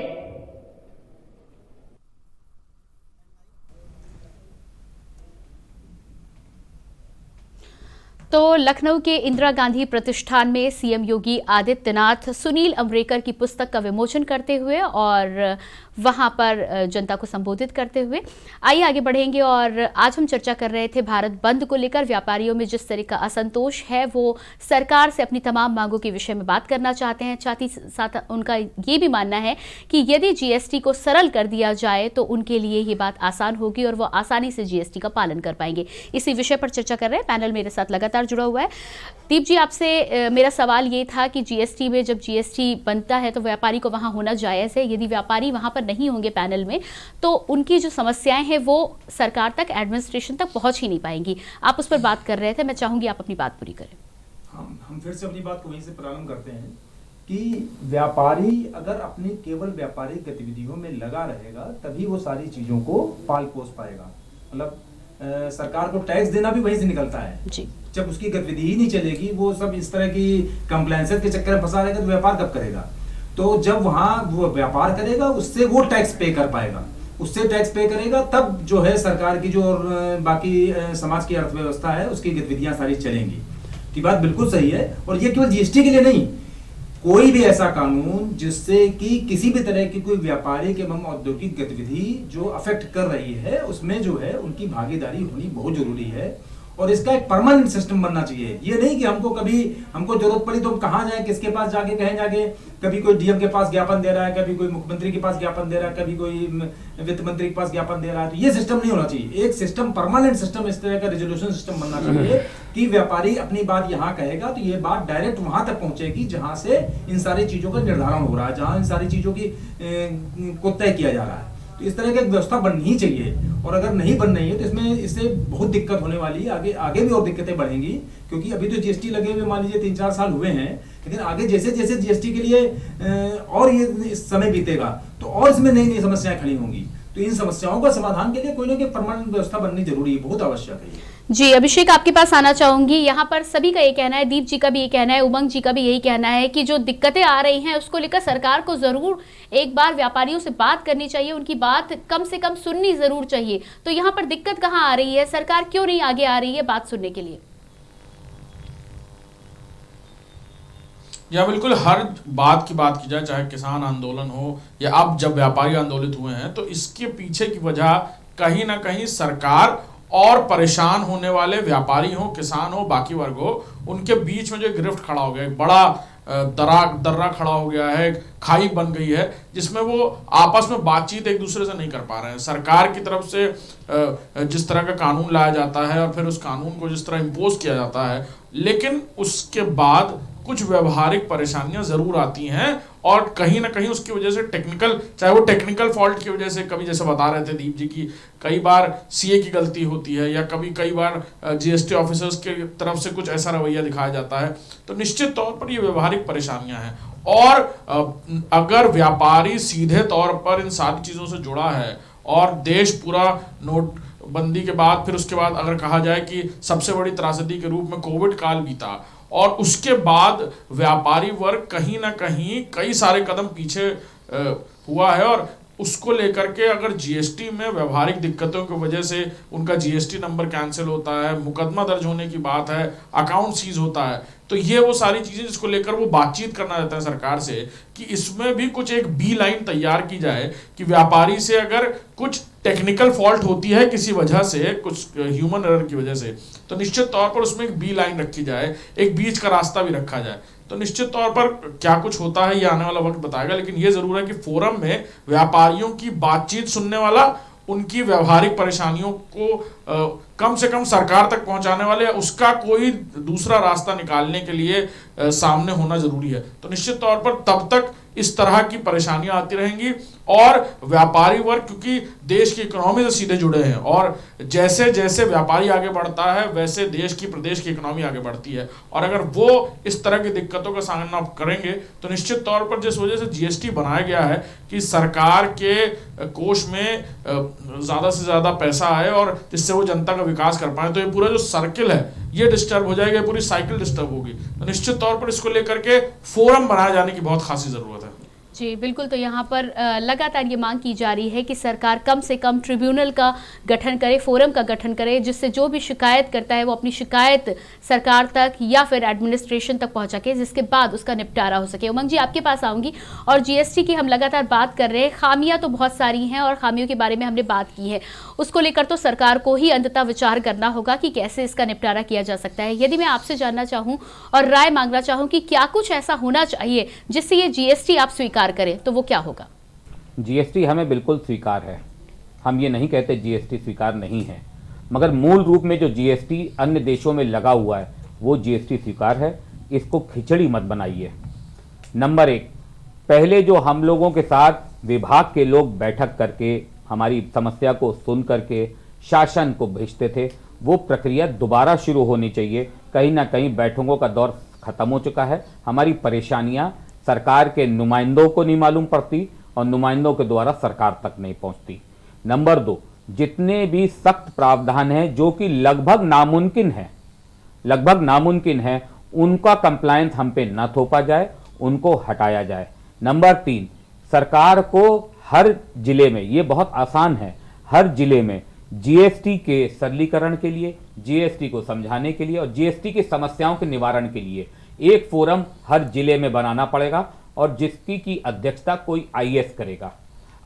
Speaker 1: तो लखनऊ के इंदिरा गांधी प्रतिष्ठान में सीएम योगी आदित्यनाथ सुनील अमरेकर की पुस्तक का विमोचन करते हुए और वहां पर जनता को संबोधित करते हुए। आइए आगे बढ़ेंगे और आज हम चर्चा कर रहे थे भारत बंद को लेकर। व्यापारियों में जिस तरह का असंतोष है वो सरकार से अपनी तमाम मांगों के विषय में बात करना चाहते हैं। साथ ही साथ उनका ये भी मानना है कि यदि जीएसटी को सरल कर दिया जाए तो उनके लिए ये बात आसान होगी और वो आसानी से जीएसटी का पालन कर पाएंगे। इसी विषय पर चर्चा कर रहे हैं। पैनल मेरे साथ लगातार जुड़ा हुआ है। दीप जी, आपसे मेरा सवाल ये था कि जीएसटी में जब जीएसटी बनता है तो व्यापारी को वहां होना जायज़ है। यदि व्यापारी वहां पर नहीं होंगे पैनल में तो उनकी जो समस्याएं हैं वो सरकार तक, एडमिनिस्ट्रेशन तक पहुंच ही नहीं पाएंगी। आप उस पर बात कर रहे थे, मैं चाहूंगी आप अपनी बात पूरी करें।
Speaker 22: हम फिर से अपनी बात को वहीं से प्रारंभ करते हैं कि व्यापारी अगर अपनी केवल व्यापारिक गतिविधियों में लगा रहेगा तभी वो सारी चीजों को पाल पोस पाएगा। मतलब सरकार को टैक्स देना भी वहीं से निकलता है
Speaker 1: जी।
Speaker 22: जब उसकी गतिविधि ही नहीं चलेगी, वो सब इस तरह की कंप्लायंसेस के चक्कर में फंसा रहेगा तो व्यापार कब करेगा? तो जब वहां वो व्यापार करेगा उससे वो टैक्स पे कर पाएगा, उससे टैक्स पे करेगा तब जो है सरकार की जो बाकी समाज की अर्थव्यवस्था है उसकी गतिविधियां सारी चलेंगी। की बात बिल्कुल सही है। और ये केवल जीएसटी के लिए नहीं, कोई भी ऐसा कानून जिससे कि किसी भी तरह की कोई व्यापारिक एवं औद्योगिक गतिविधि जो अफेक्ट कर रही है उसमें जो है उनकी भागीदारी होनी बहुत जरूरी है। और इसका एक परमानेंट सिस्टम बनना चाहिए। ये नहीं कि हमको जरूरत पड़ी तो हम कहाँ जाएं, किसके पास जाके कहें जाके, कभी कोई डीएम के पास ज्ञापन दे रहा है, कभी कोई मुख्यमंत्री के पास ज्ञापन दे रहा है, कभी कोई वित्त मंत्री के पास ज्ञापन दे रहा है। तो ये सिस्टम नहीं होना चाहिए। एक सिस्टम, परमानेंट सिस्टम, इस तरह का रेजोल्यूशन सिस्टम बनना चाहिए कि व्यापारी अपनी बात यहाँ कहेगा तो ये बात डायरेक्ट वहां तक पहुंचेगी जहां से इन सारी चीजों का निर्धारण हो रहा है, जहां इन सारी चीजों की को तय किया जा रहा है। तो इस तरह की व्यवस्था बननी ही चाहिए। और अगर नहीं बन रही है तो इससे बहुत दिक्कत होने वाली है। आगे भी और दिक्कतें बढ़ेंगी, क्योंकि अभी तो जीएसटी लगे हुए मान लीजिए 3-4 साल हुए हैं, लेकिन आगे जैसे जैसे जीएसटी के लिए और ये समय बीतेगा तो और इसमें नई नई समस्याएं खड़ी होंगी। तो इन समस्याओं का समाधान के लिए कोई ना कोई परमानेंट व्यवस्था बननी जरूरी है, बहुत आवश्यक है।
Speaker 1: जी अभिषेक, आपके पास आना चाहूंगी। यहाँ पर सभी का ये कहना है, दीप जी का भी ये कहना है, उमंग जी का भी यही कहना है कि जो दिक्कतें आ रही हैं उसको लेकर सरकार को जरूर एक बार व्यापारियों से बात करनी चाहिए, उनकी बात कम से कम सुननी जरूर चाहिए। तो यहाँ पर दिक्कत कहाँ आ रही है? सरकार क्यों नहीं आगे आ रही है बात सुनने के लिए?
Speaker 13: या बिल्कुल हर बात की जाए, चाहे किसान आंदोलन हो या अब जब व्यापारी आंदोलित हुए हैं, तो इसके पीछे की वजह कहीं ना कहीं सरकार और परेशान होने वाले व्यापारी हो, किसान हो, बाकी वर्ग हो, उनके बीच में जो गिरफ्ट खड़ा हो गया, एक बड़ा दर्रा खड़ा हो गया है, खाई बन गई है जिसमें वो आपस में बातचीत एक दूसरे से नहीं कर पा रहे हैं। सरकार की तरफ से जिस तरह का कानून लाया जाता है और फिर उस कानून को जिस तरह इम्पोज किया जाता है, लेकिन उसके बाद कुछ व्यवहारिक परेशानियां जरूर आती हैं और कहीं ना कहीं उसकी वजह से टेक्निकल, चाहे वो टेक्निकल फॉल्ट की वजह से, कभी जैसे बता रहे थे दीप जी की कई बार सीए की गलती होती है या कई बार जीएसटी ऑफिसर्स के तरफ से कुछ ऐसा रवैया दिखाया जाता है, तो निश्चित तौर पर ये व्यवहारिक परेशानियां हैं। और अगर व्यापारी सीधे तौर पर इन सारी चीज़ों से जुड़ा है और देश पूरा नोटबंदी के बाद, फिर उसके बाद अगर कहा जाए कि सबसे बड़ी त्रासदी के रूप में कोविड काल बीता और उसके बाद व्यापारी वर्ग कहीं ना कहीं कई सारे कदम पीछे हुआ है, और उसको लेकर के अगर जीएसटी में व्यवहारिक दिक्कतों की वजह से उनका जीएसटी नंबर कैंसिल होता है, मुकदमा दर्ज होने की बात है, अकाउंट सीज होता है, तो ये वो सारी चीजें जिसको लेकर वो बातचीत करना रहता है सरकार से कि इसमें भी कुछ एक बी लाइन तैयार की जाए कि व्यापारी से अगर कुछ टेक्निकल फॉल्ट होती है किसी वजह से, कुछ ह्यूमन एरर की वजह से, तो निश्चित तौर पर उसमें एक बी लाइन रखी जाए, एक बीच का रास्ता भी रखा जाए। तो निश्चित तौर पर क्या कुछ होता है ये आने वाला वक्त बताएगा, लेकिन ये जरूर है कि फोरम में व्यापारियों की बातचीत सुनने वाला, उनकी व्यवहारिक परेशानियों को कम से कम सरकार तक पहुंचाने वाले, उसका कोई दूसरा रास्ता निकालने के लिए सामने होना जरूरी है। तो निश्चित तौर पर तब तक इस तरह की परेशानियां आती रहेंगी और व्यापारी वर्ग क्योंकि देश की इकोनॉमी से सीधे जुड़े हैं और जैसे जैसे व्यापारी आगे बढ़ता है वैसे देश की प्रदेश की इकोनॉमी आगे बढ़ती है और अगर वो इस तरह की दिक्कतों का सामना करेंगे तो निश्चित तौर पर जिस वजह से जीएसटी बनाया गया है कि सरकार के कोष में ज़्यादा से ज़्यादा पैसा आए और जिससे वो जनता का विकास कर पाए, तो ये पूरा जो सर्किल है ये डिस्टर्ब हो जाएगा, पूरी साइकिल डिस्टर्ब होगी। तो निश्चित तौर पर इसको लेकर के फोरम बनाए जाने की बहुत खासी ज़रूरत है।
Speaker 1: जी बिल्कुल, तो यहाँ पर लगातार ये मांग की जा रही है कि सरकार कम से कम ट्रिब्यूनल का गठन करे, फोरम का गठन करे, जिससे जो भी शिकायत करता है वो अपनी शिकायत सरकार तक या फिर एडमिनिस्ट्रेशन तक पहुँचा के जिसके बाद उसका निपटारा हो सके। उमंग जी आपके पास आऊँगी और जीएसटी की हम लगातार बात कर रहे हैं, खामियाँ तो बहुत सारी हैं और खामियों के बारे में हमने बात की है, उसको लेकर तो सरकार को ही अंततः विचार करना होगा कि कैसे इसका निपटारा किया जा सकता है। यदि मैं आपसे जानना चाहूँ और राय मांगना चाहूँ कि क्या कुछ ऐसा होना चाहिए जिससे ये जीएसटी आप स्वीकार करें, तो वो क्या होगा?
Speaker 10: जीएसटी हमें बिल्कुल स्वीकार है, हम ये नहीं कहते जीएसटी स्वीकार नहीं है, मगर मूल रूप में जो जीएसटी अन्य देशों में लगा हुआ है वो जीएसटी स्वीकार है। इसको खिचड़ी मत बनाइए। नंबर एक, पहले जो हम लोगों के साथ विभाग के लोग बैठक करके हमारी समस्या को सुन करके शासन को भेजते थे, वो प्रक्रिया दोबारा शुरू होनी चाहिए। कहीं ना कहीं बैठकों का दौर खत्म हो चुका है। हमारी परेशानियां सरकार के नुमाइंदों को नहीं मालूम पड़ती और नुमाइंदों के द्वारा सरकार तक नहीं पहुंचती। नंबर दो, जितने भी सख्त प्रावधान हैं जो कि लगभग नामुमकिन है, उनका कंप्लायंस हम पे न थोपा जाए, उनको हटाया जाए। नंबर तीन, सरकार को हर जिले में, ये बहुत आसान है, हर जिले में जीएसटी के सरलीकरण के लिए, जीएसटी को समझाने के लिए और जीएसटी की समस्याओं के निवारण के लिए एक फोरम हर जिले में बनाना पड़ेगा और जिसकी की अध्यक्षता कोई आईएएस करेगा।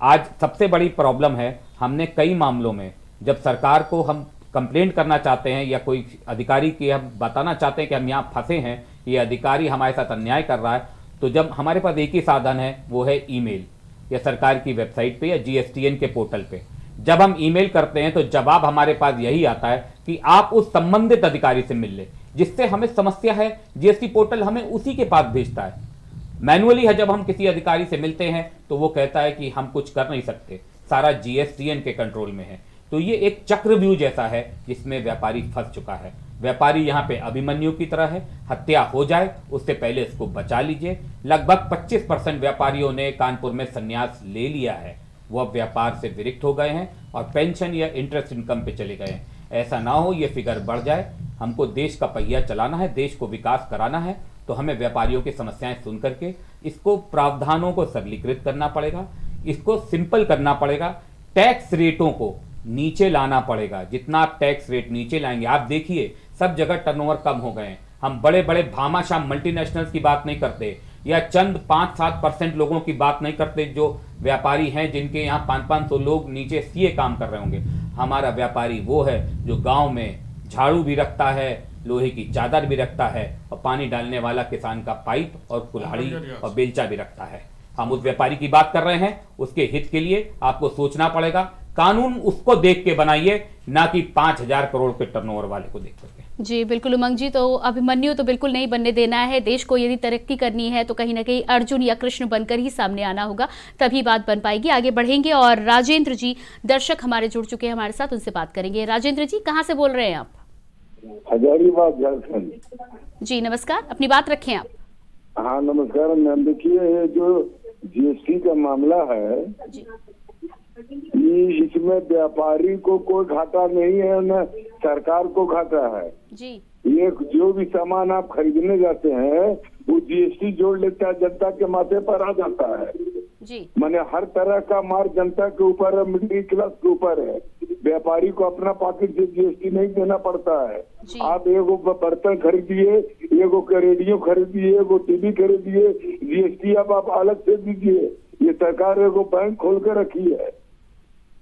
Speaker 10: आज सबसे बड़ी प्रॉब्लम है, हमने कई मामलों में जब सरकार को हम कंप्लेंट करना चाहते हैं या कोई अधिकारी की हम बताना चाहते हैं कि हम यहाँ फंसे हैं, ये अधिकारी हमारे साथ अन्याय कर रहा है, तो जब हमारे पास एक ही साधन है वो है ईमेल या सरकार की वेबसाइट पे या जीएसटीएन के पोर्टल पे। जब हम ईमेल करते हैं तो जवाब हमारे पास यही आता है कि आप उस संबंधित अधिकारी से मिल ले, जिससे हमें समस्या है। जीएसटी पोर्टल हमें उसी के पास भेजता है, मैनुअली है। जब हम किसी अधिकारी से मिलते हैं तो वो कहता है कि हम कुछ कर नहीं सकते, सारा जीएसटीएन के कंट्रोल में है। तो ये एक चक्रव्यूह जैसा है जिसमें व्यापारी फंस चुका है। व्यापारी यहाँ पे अभिमन्यु की तरह है, हत्या हो जाए उससे पहले इसको बचा लीजिए। लगभग 25% व्यापारियों ने कानपुर में संन्यास ले लिया है, वो अब व्यापार से विरक्त हो गए हैं और पेंशन या इंटरेस्ट इनकम पे चले गए हैं। ऐसा ना हो ये फिगर बढ़ जाए। हमको देश का पहिया चलाना है, देश को विकास कराना है, तो हमें व्यापारियों की समस्याएं सुन करके इसको प्रावधानों को सरलीकृत करना पड़ेगा, इसको सिंपल करना पड़ेगा, टैक्स रेटों को नीचे लाना पड़ेगा। जितना आप टैक्स रेट नीचे लाएंगे, आप देखिए सब जगह टर्नओवर कम हो गए हैं। हम बड़े बड़े भामाशाह मल्टीनेशनल्स की बात नहीं करते या चंद 5-7% लोगों की बात नहीं करते जो व्यापारी हैं जिनके यहाँ 500-500 लोग नीचे सीए काम कर रहे होंगे। हमारा व्यापारी वो है जो गांव में झाड़ू भी रखता है, लोहे की चादर भी रखता है और पानी डालने वाला किसान का पाइप और कुल्हाड़ी और बेलचा भी रखता है। हम उस व्यापारी की बात कर रहे हैं, उसके हित के लिए आपको सोचना पड़ेगा। कानून उसको देख के बनाइए, ना कि 5,000 करोड़ के टर्नओवर वाले को देख करके।
Speaker 1: जी बिल्कुल उमंग जी, तो अभिमन्यु तो बिल्कुल नहीं बनने देना है। देश को यदि तरक्की करनी है तो कहीं ना कहीं अर्जुन या कृष्ण बनकर ही सामने आना होगा, तभी बात बन पाएगी। आगे बढ़ेंगे और राजेंद्र जी, दर्शक हमारे जुड़ चुके हैं हमारे साथ, उनसे बात करेंगे। राजेंद्र जी कहाँ से बोल रहे हैं आप?
Speaker 2: हजारीबाग, झारखंड।
Speaker 1: जी नमस्कार, अपनी बात रखें आप।
Speaker 2: हाँ नमस्कार मैम। देखिए जो जीएसटी का मामला है ये इसमें व्यापारी को कोई घाटा नहीं है, न सरकार को घाटा है
Speaker 1: जी।
Speaker 2: ये जो भी सामान आप खरीदने जाते हैं वो जीएसटी जोड़ लेता है, जनता के माथे पर आ जाता है
Speaker 1: जी।
Speaker 2: माने हर तरह का मार जनता के ऊपर है, मिडिल क्लास के ऊपर है। व्यापारी को अपना पॉकेट से जीएसटी नहीं देना पड़ता है। आप एगो बर्तन खरीदिए, एगो रेडियो खरीदिए, एगो टीवी खरीदिए, जीएसटी अब आप अलग से दीजिए। ये सरकार एगो बैंक खोल के रखी है,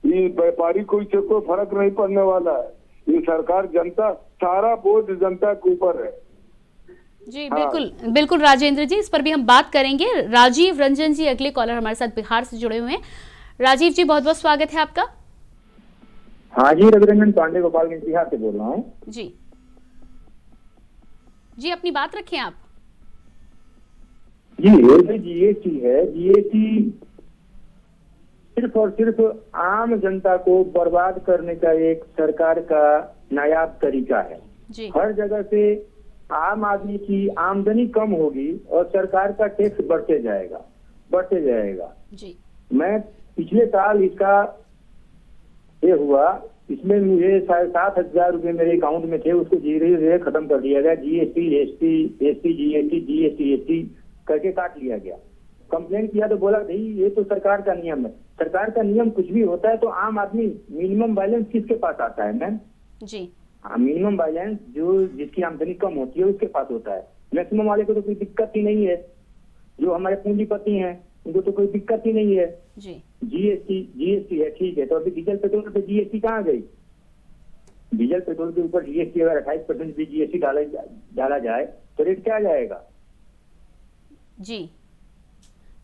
Speaker 2: ये व्यापारी को इससे कोई फर्क नहीं पड़ने वाला है। ये सरकार जनता, सारा बोझ जनता के ऊपर है।
Speaker 1: जी बिल्कुल बिल्कुल राजेंद्र जी, इस पर भी हम बात करेंगे। राजीव रंजन जी अगले कॉलर हमारे साथ बिहार से जुड़े हुए हैं। राजीव जी बहुत बहुत स्वागत है आपका।
Speaker 6: हाँ जी, रविरंजन पांडे गोपालगंज बिहार से बोल रहा हूँ।
Speaker 1: जी जी अपनी बात रखें आप।
Speaker 6: जी जीएसटी है, जीएसटी सिर्फ और सिर्फ आम जनता को बर्बाद करने का एक सरकार का नायाब तरीका है। हर जगह से आम आदमी की आमदनी कम होगी और सरकार का टैक्स बढ़ते जाएगा। मैं पिछले साल इसका ये हुआ, इसमें मुझे 7,500 रुपए मेरे अकाउंट में थे, उसको धीरे धीरे खत्म कर दिया गया। जीएसटी करके काट लिया गया। कंप्लेन किया तो बोला भाई ये तो सरकार का नियम है। सरकार का नियम कुछ भी होता है तो आम आदमी मिनिमम बैलेंस किसके पास आता है मैम?
Speaker 1: जी
Speaker 6: हाँ, मिनिमम बैलेंस जो जिसकी आमदनी कम होती है उसके पास होता है। मैक्सिमम वाले को तो कोई दिक्कत ही नहीं है। जो हमारे पूंजीपति हैं उनको तो कोई दिक्कत ही नहीं है। जीएसटी है, ठीक है, तो अभी डीजल पेट्रोल पे जीएसटी कहाँ गई? डीजल पेट्रोल के ऊपर जीएसटी अगर 28% भी जीएसटी डाला जाए तो रेट क्या जाएगा?
Speaker 1: जी,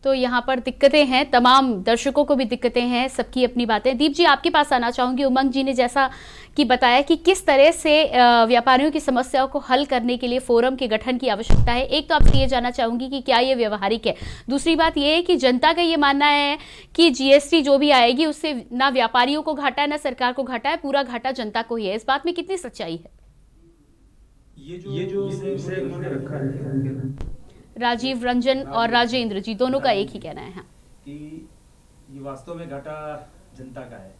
Speaker 1: तो यहाँ पर दिक्कतें हैं, तमाम दर्शकों को भी दिक्कतें हैं, सबकी अपनी बातें। दीप जी, आपके पास आना चाहूंगी। उमंग जी ने जैसा कि बताया कि किस तरह से व्यापारियों की समस्याओं को हल करने के लिए फोरम के गठन की आवश्यकता है। एक तो आपसे ये जानना चाहूंगी कि क्या ये व्यवहारिक है। दूसरी बात ये है कि जनता का ये मानना है कि जीएसटी जो भी आएगी उससे ना व्यापारियों को घाटा है ना सरकार को घाटा है, पूरा घाटा जनता को ही है। इस बात में कितनी सच्चाई है?
Speaker 22: ये जो विषय उन्होंने रखा है,
Speaker 1: राजीव रंजन और राजेंद्र जी दोनों का एक ही कहना है
Speaker 22: कि ये वास्तव में घाटा जनता का है।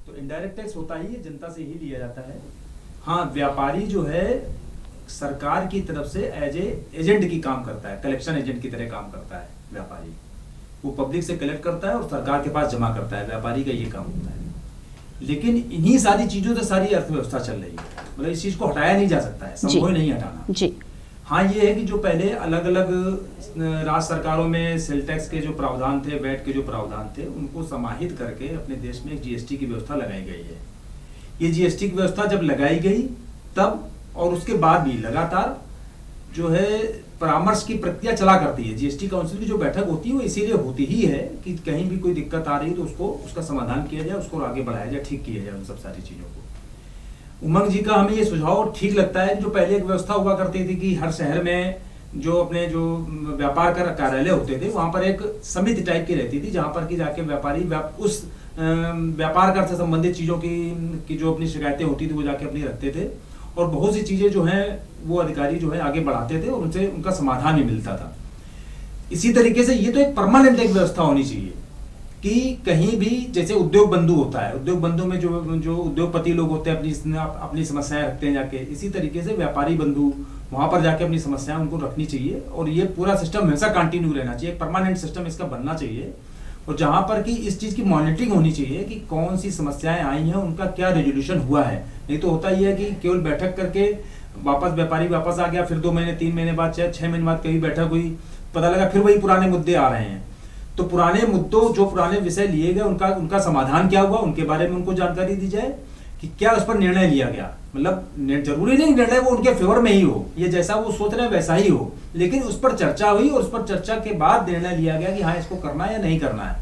Speaker 22: तो इनडायरेक्ट टैक्स होता ही है, जनता से ही लिया जाता है। हाँ, व्यापारी जो है सरकार की तरफ से एज एजेंट की काम करता है, कलेक्शन एजेंट की तरह काम करता है। व्यापारी वो पब्लिक से कलेक्ट करता है और सरकार के पास जमा करता है। व्यापारी का ये काम होता है। लेकिन इन्हीं सारी चीजों से सारी अर्थव्यवस्था चल रही है। मतलब इस चीज को हटाया नहीं जा सकता है, संभव नहीं हटाना।
Speaker 1: जी
Speaker 22: हाँ, ये है कि जो पहले अलग अलग राज्य सरकारों में सेल टैक्स के जो प्रावधान थे, वैट के जो प्रावधान थे, उनको समाहित करके अपने देश में एक जीएसटी की व्यवस्था लगाई गई है। ये जीएसटी की व्यवस्था जब लगाई गई तब और उसके बाद भी लगातार जो है परामर्श की प्रक्रिया चला करती है। जीएसटी काउंसिल की जो बैठक होती है वो इसीलिए होती ही है कि कहीं भी कोई दिक्कत आ रही है तो उसका समाधान किया जाए, उसको आगे बढ़ाया जाए, ठीक किया जाए उन सब सारी चीजों को। उमंग जी का हमें ये सुझाव ठीक लगता है। जो पहले एक व्यवस्था हुआ करती थी कि हर शहर में जो अपने जो व्यापार का कार्यालय होते थे वहां पर एक समिति टाइप की रहती थी, जहां पर कि जाके व्यापारी उस व्यापार कर से संबंधित चीजों की जो अपनी शिकायतें होती थी वो जाके अपनी रखते थे और बहुत सी चीजें जो हैं वो अधिकारी जो है आगे बढ़ाते थे और उनसे उनका समाधान भी मिलता था। इसी तरीके से ये तो एक परमानेंट एक व्यवस्था होनी चाहिए कि कहीं भी जैसे उद्योग बंधु होता है, उद्योग बंधु में जो उद्योगपति लोग होते हैं अपनी समस्याएं रखते हैं जाके, इसी तरीके से व्यापारी बंधु वहां पर जाके अपनी समस्याएं उनको रखनी चाहिए और ये पूरा सिस्टम हमेशा कंटिन्यू रहना चाहिए। एक परमानेंट सिस्टम इसका बनना चाहिए और जहां पर कि इस चीज की मॉनिटरिंग होनी चाहिए कि कौन सी समस्याएं आई हैं, उनका क्या रेजोल्यूशन हुआ है। नहीं तो होता ही है कि केवल बैठक करके वापस व्यापारी वापस आ गया, फिर 2 महीने 3 महीने बाद 6 महीने बाद कभी बैठक हुई, पता लगा फिर वही पुराने मुद्दे आ रहे हैं। तो पुराने मुद्दों जो पुराने विषय लिए गए उनका समाधान क्या हुआ, उनके बारे में उनको जानकारी दी जाए कि क्या उस पर निर्णय लिया गया। मतलब जरूरी नहीं निर्णय वो उनके फेवर में ही हो, ये जैसा वो सोच रहे हैं वैसा ही हो, लेकिन उस पर चर्चा हुई और उस पर चर्चा के बाद निर्णय लिया गया कि हाँ इसको करना है या नहीं करना है।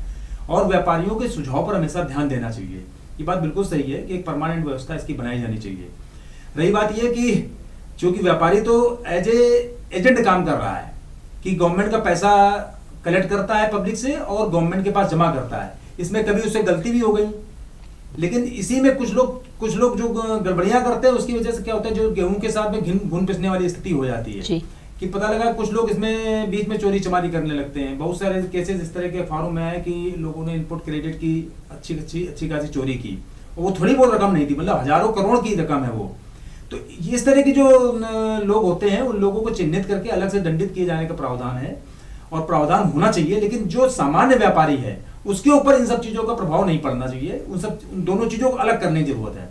Speaker 22: और व्यापारियों के सुझाव पर हमेशा ध्यान देना चाहिए। ये बात बिल्कुल सही है कि एक परमानेंट व्यवस्था इसकी बनाई जानी चाहिए। रही बात यह कि चूंकि व्यापारी तो एज एजेंट काम कर रहा है कि गवर्नमेंट का पैसा कलेक्ट करता है पब्लिक से और गवर्नमेंट के पास जमा करता है, इसमें कभी उससे गलती भी हो गई, लेकिन इसी में कुछ लोग जो गड़बड़ियां करते हैं उसकी वजह से क्या होता है, जो गेहूं के साथ में घुन पिसने वाली स्थिति हो जाती है कि पता लगा कुछ लोग इसमें बीच में चोरी चमारी करने लगते हैं। बहुत सारे केसेस इस तरह के अखबारों में आए कि लोगों ने इनपुट क्रेडिट की अच्छी खासी चोरी की, वो थोड़ी बहुत रकम नहीं थी, मतलब हजारों करोड़ की रकम है वो। तो इस तरह के जो लोग होते हैं उन लोगों को चिन्हित करके अलग से दंडित किए जाने का प्रावधान है और प्रावधान होना चाहिए। लेकिन जो सामान्य व्यापारी है उसके ऊपर इन सब चीजों का प्रभाव नहीं पड़ना चाहिए। उन दोनों चीजों को अलग करने की जरूरत है।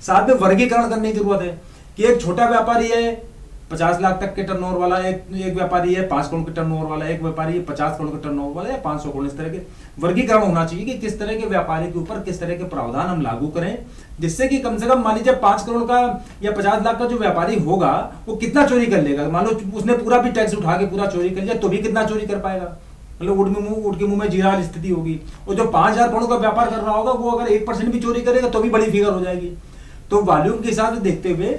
Speaker 22: साथ में वर्गीकरण करने की जरूरत है कि एक छोटा व्यापारी है 50 लाख तक के टर्नओवर वाला, एक व्यापारी है 5 करोड़ के टर्नओवर वाला, एक व्यापारी है 50 करोड़ के टर्नओवर वाला या 500 करोड़। इस तरह के वर्गीकरण होना चाहिए कि किस तरह के व्यापारी के ऊपर किस तरह के प्रावधान हम लागू करें, जिससे कि कम से कम मान लीजिए 5 करोड़ का या 50 लाख का जो व्यापारी होगा वो कितना चोरी कर लेगा। मान लो उसने पूरा भी टैक्स उठा के पूरा चोरी कर लिया तो भी कितना चोरी कर पाएगा, मतलब उठ के मुंह में जीरा वाली स्थिति होगी। और जो 5000 करोड़ का व्यापार कर रहा होगा वो अगर 1% भी चोरी करेगा तो भी बड़ी फिगर हो जाएगी। तो वॉल्यूम के हिसाब से देखते हुए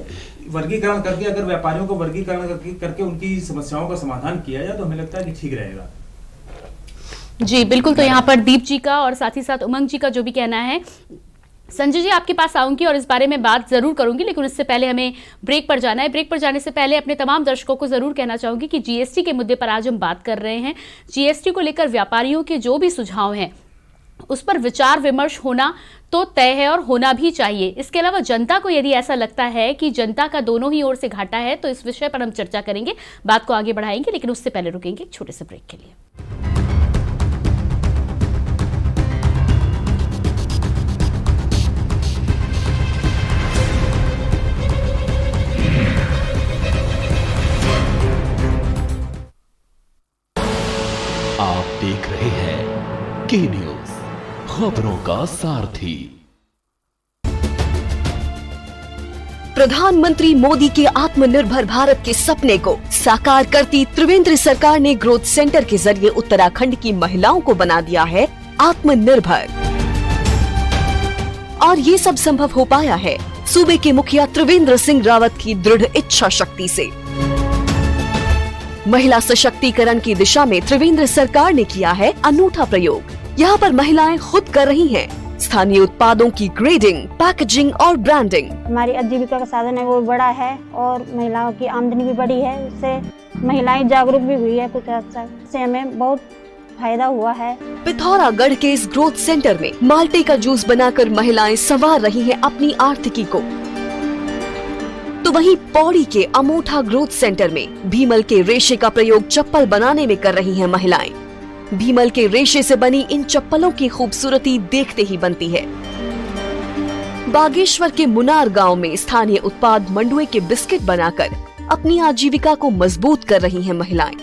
Speaker 22: वर्गीकरण करके अगर व्यापारियों को वर्गीकरण करके उनकी समस्याओं का समाधान किया जाए तो हमें लगता है कि ठीक रहेगा।
Speaker 1: जी बिल्कुल, तो यहाँ पर दीप जी का और साथ ही साथ उमंग जी का जो भी कहना है, संजय जी आपके पास आऊंगी और इस बारे में बात जरूर करूंगी, लेकिन इससे पहले हमें ब्रेक पर जाना है। ब्रेक पर जाने से पहले अपने तमाम दर्शकों को जरूर कहना चाहूंगी कि जीएसटी के मुद्दे पर आज हम बात कर रहे हैं। जीएसटी को लेकर व्यापारियों के जो भी सुझाव हैं उस पर विचार विमर्श होना तो तय है और होना भी चाहिए। इसके अलावा जनता को यदि ऐसा लगता है कि जनता का दोनों ही ओर से घाटा है तो इस विषय पर हम चर्चा करेंगे, बात को आगे बढ़ाएंगे, लेकिन उससे पहले रुकेंगे एक छोटे से ब्रेक के लिए।
Speaker 15: आप देख रहे हैं के न्यूज, खबरों का सारथी।
Speaker 7: प्रधानमंत्री मोदी के आत्मनिर्भर भारत के सपने को साकार करती त्रिवेंद्र सरकार ने ग्रोथ सेंटर के जरिए उत्तराखंड की महिलाओं को बना दिया है आत्मनिर्भर। और ये सब संभव हो पाया है सूबे के मुखिया त्रिवेंद्र सिंह रावत की दृढ़ इच्छा शक्ति से। महिला सशक्तिकरण की दिशा में त्रिवेंद्र सरकार ने किया है अनूठा प्रयोग। यहाँ पर महिलाएं खुद कर रही हैं स्थानीय उत्पादों की ग्रेडिंग, पैकेजिंग और ब्रांडिंग।
Speaker 9: हमारी आजीविका का साधन है वो बड़ा है और महिलाओं की आमदनी भी बढ़ी है। इससे महिलाएं जागरूक भी हुई है, कुछ हद तक से हमें बहुत फायदा हुआ है।
Speaker 7: पिथौरागढ़ के इस ग्रोथ सेंटर में माल्टे का जूस बनाकर महिलाएं संवार रही हैं अपनी आर्थिकी को। तो वहीं पौड़ी के अमोठा ग्रोथ सेंटर में भीमल के रेशे का प्रयोग चप्पल बनाने में कर रही हैं महिलाएं। भीमल के रेशे से बनी इन चप्पलों की खूबसूरती देखते ही बनती है। बागेश्वर के मुनार गांव में स्थानीय उत्पाद मंडुए के बिस्किट बनाकर अपनी आजीविका को मजबूत कर रही हैं महिलाएं।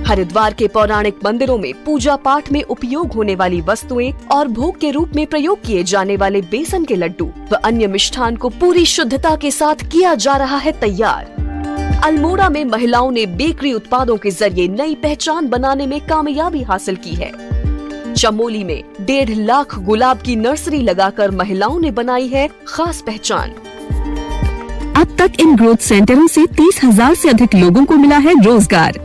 Speaker 7: हरिद्वार के पौराणिक मंदिरों में पूजा पाठ में उपयोग होने वाली वस्तुएं और भोग के रूप में प्रयोग किए जाने वाले बेसन के लड्डू व अन्य मिष्ठान को पूरी शुद्धता के साथ किया जा रहा है तैयार। अल्मोड़ा में महिलाओं ने बेकरी उत्पादों के जरिए नई पहचान बनाने में कामयाबी हासिल की है। चमोली में 1.5 लाख गुलाब की नर्सरी लगाकर महिलाओं ने बनाई है खास पहचान।
Speaker 23: अब तक इन ग्रोथ सेंटरों से 30,000 से अधिक लोगों को मिला है रोजगार।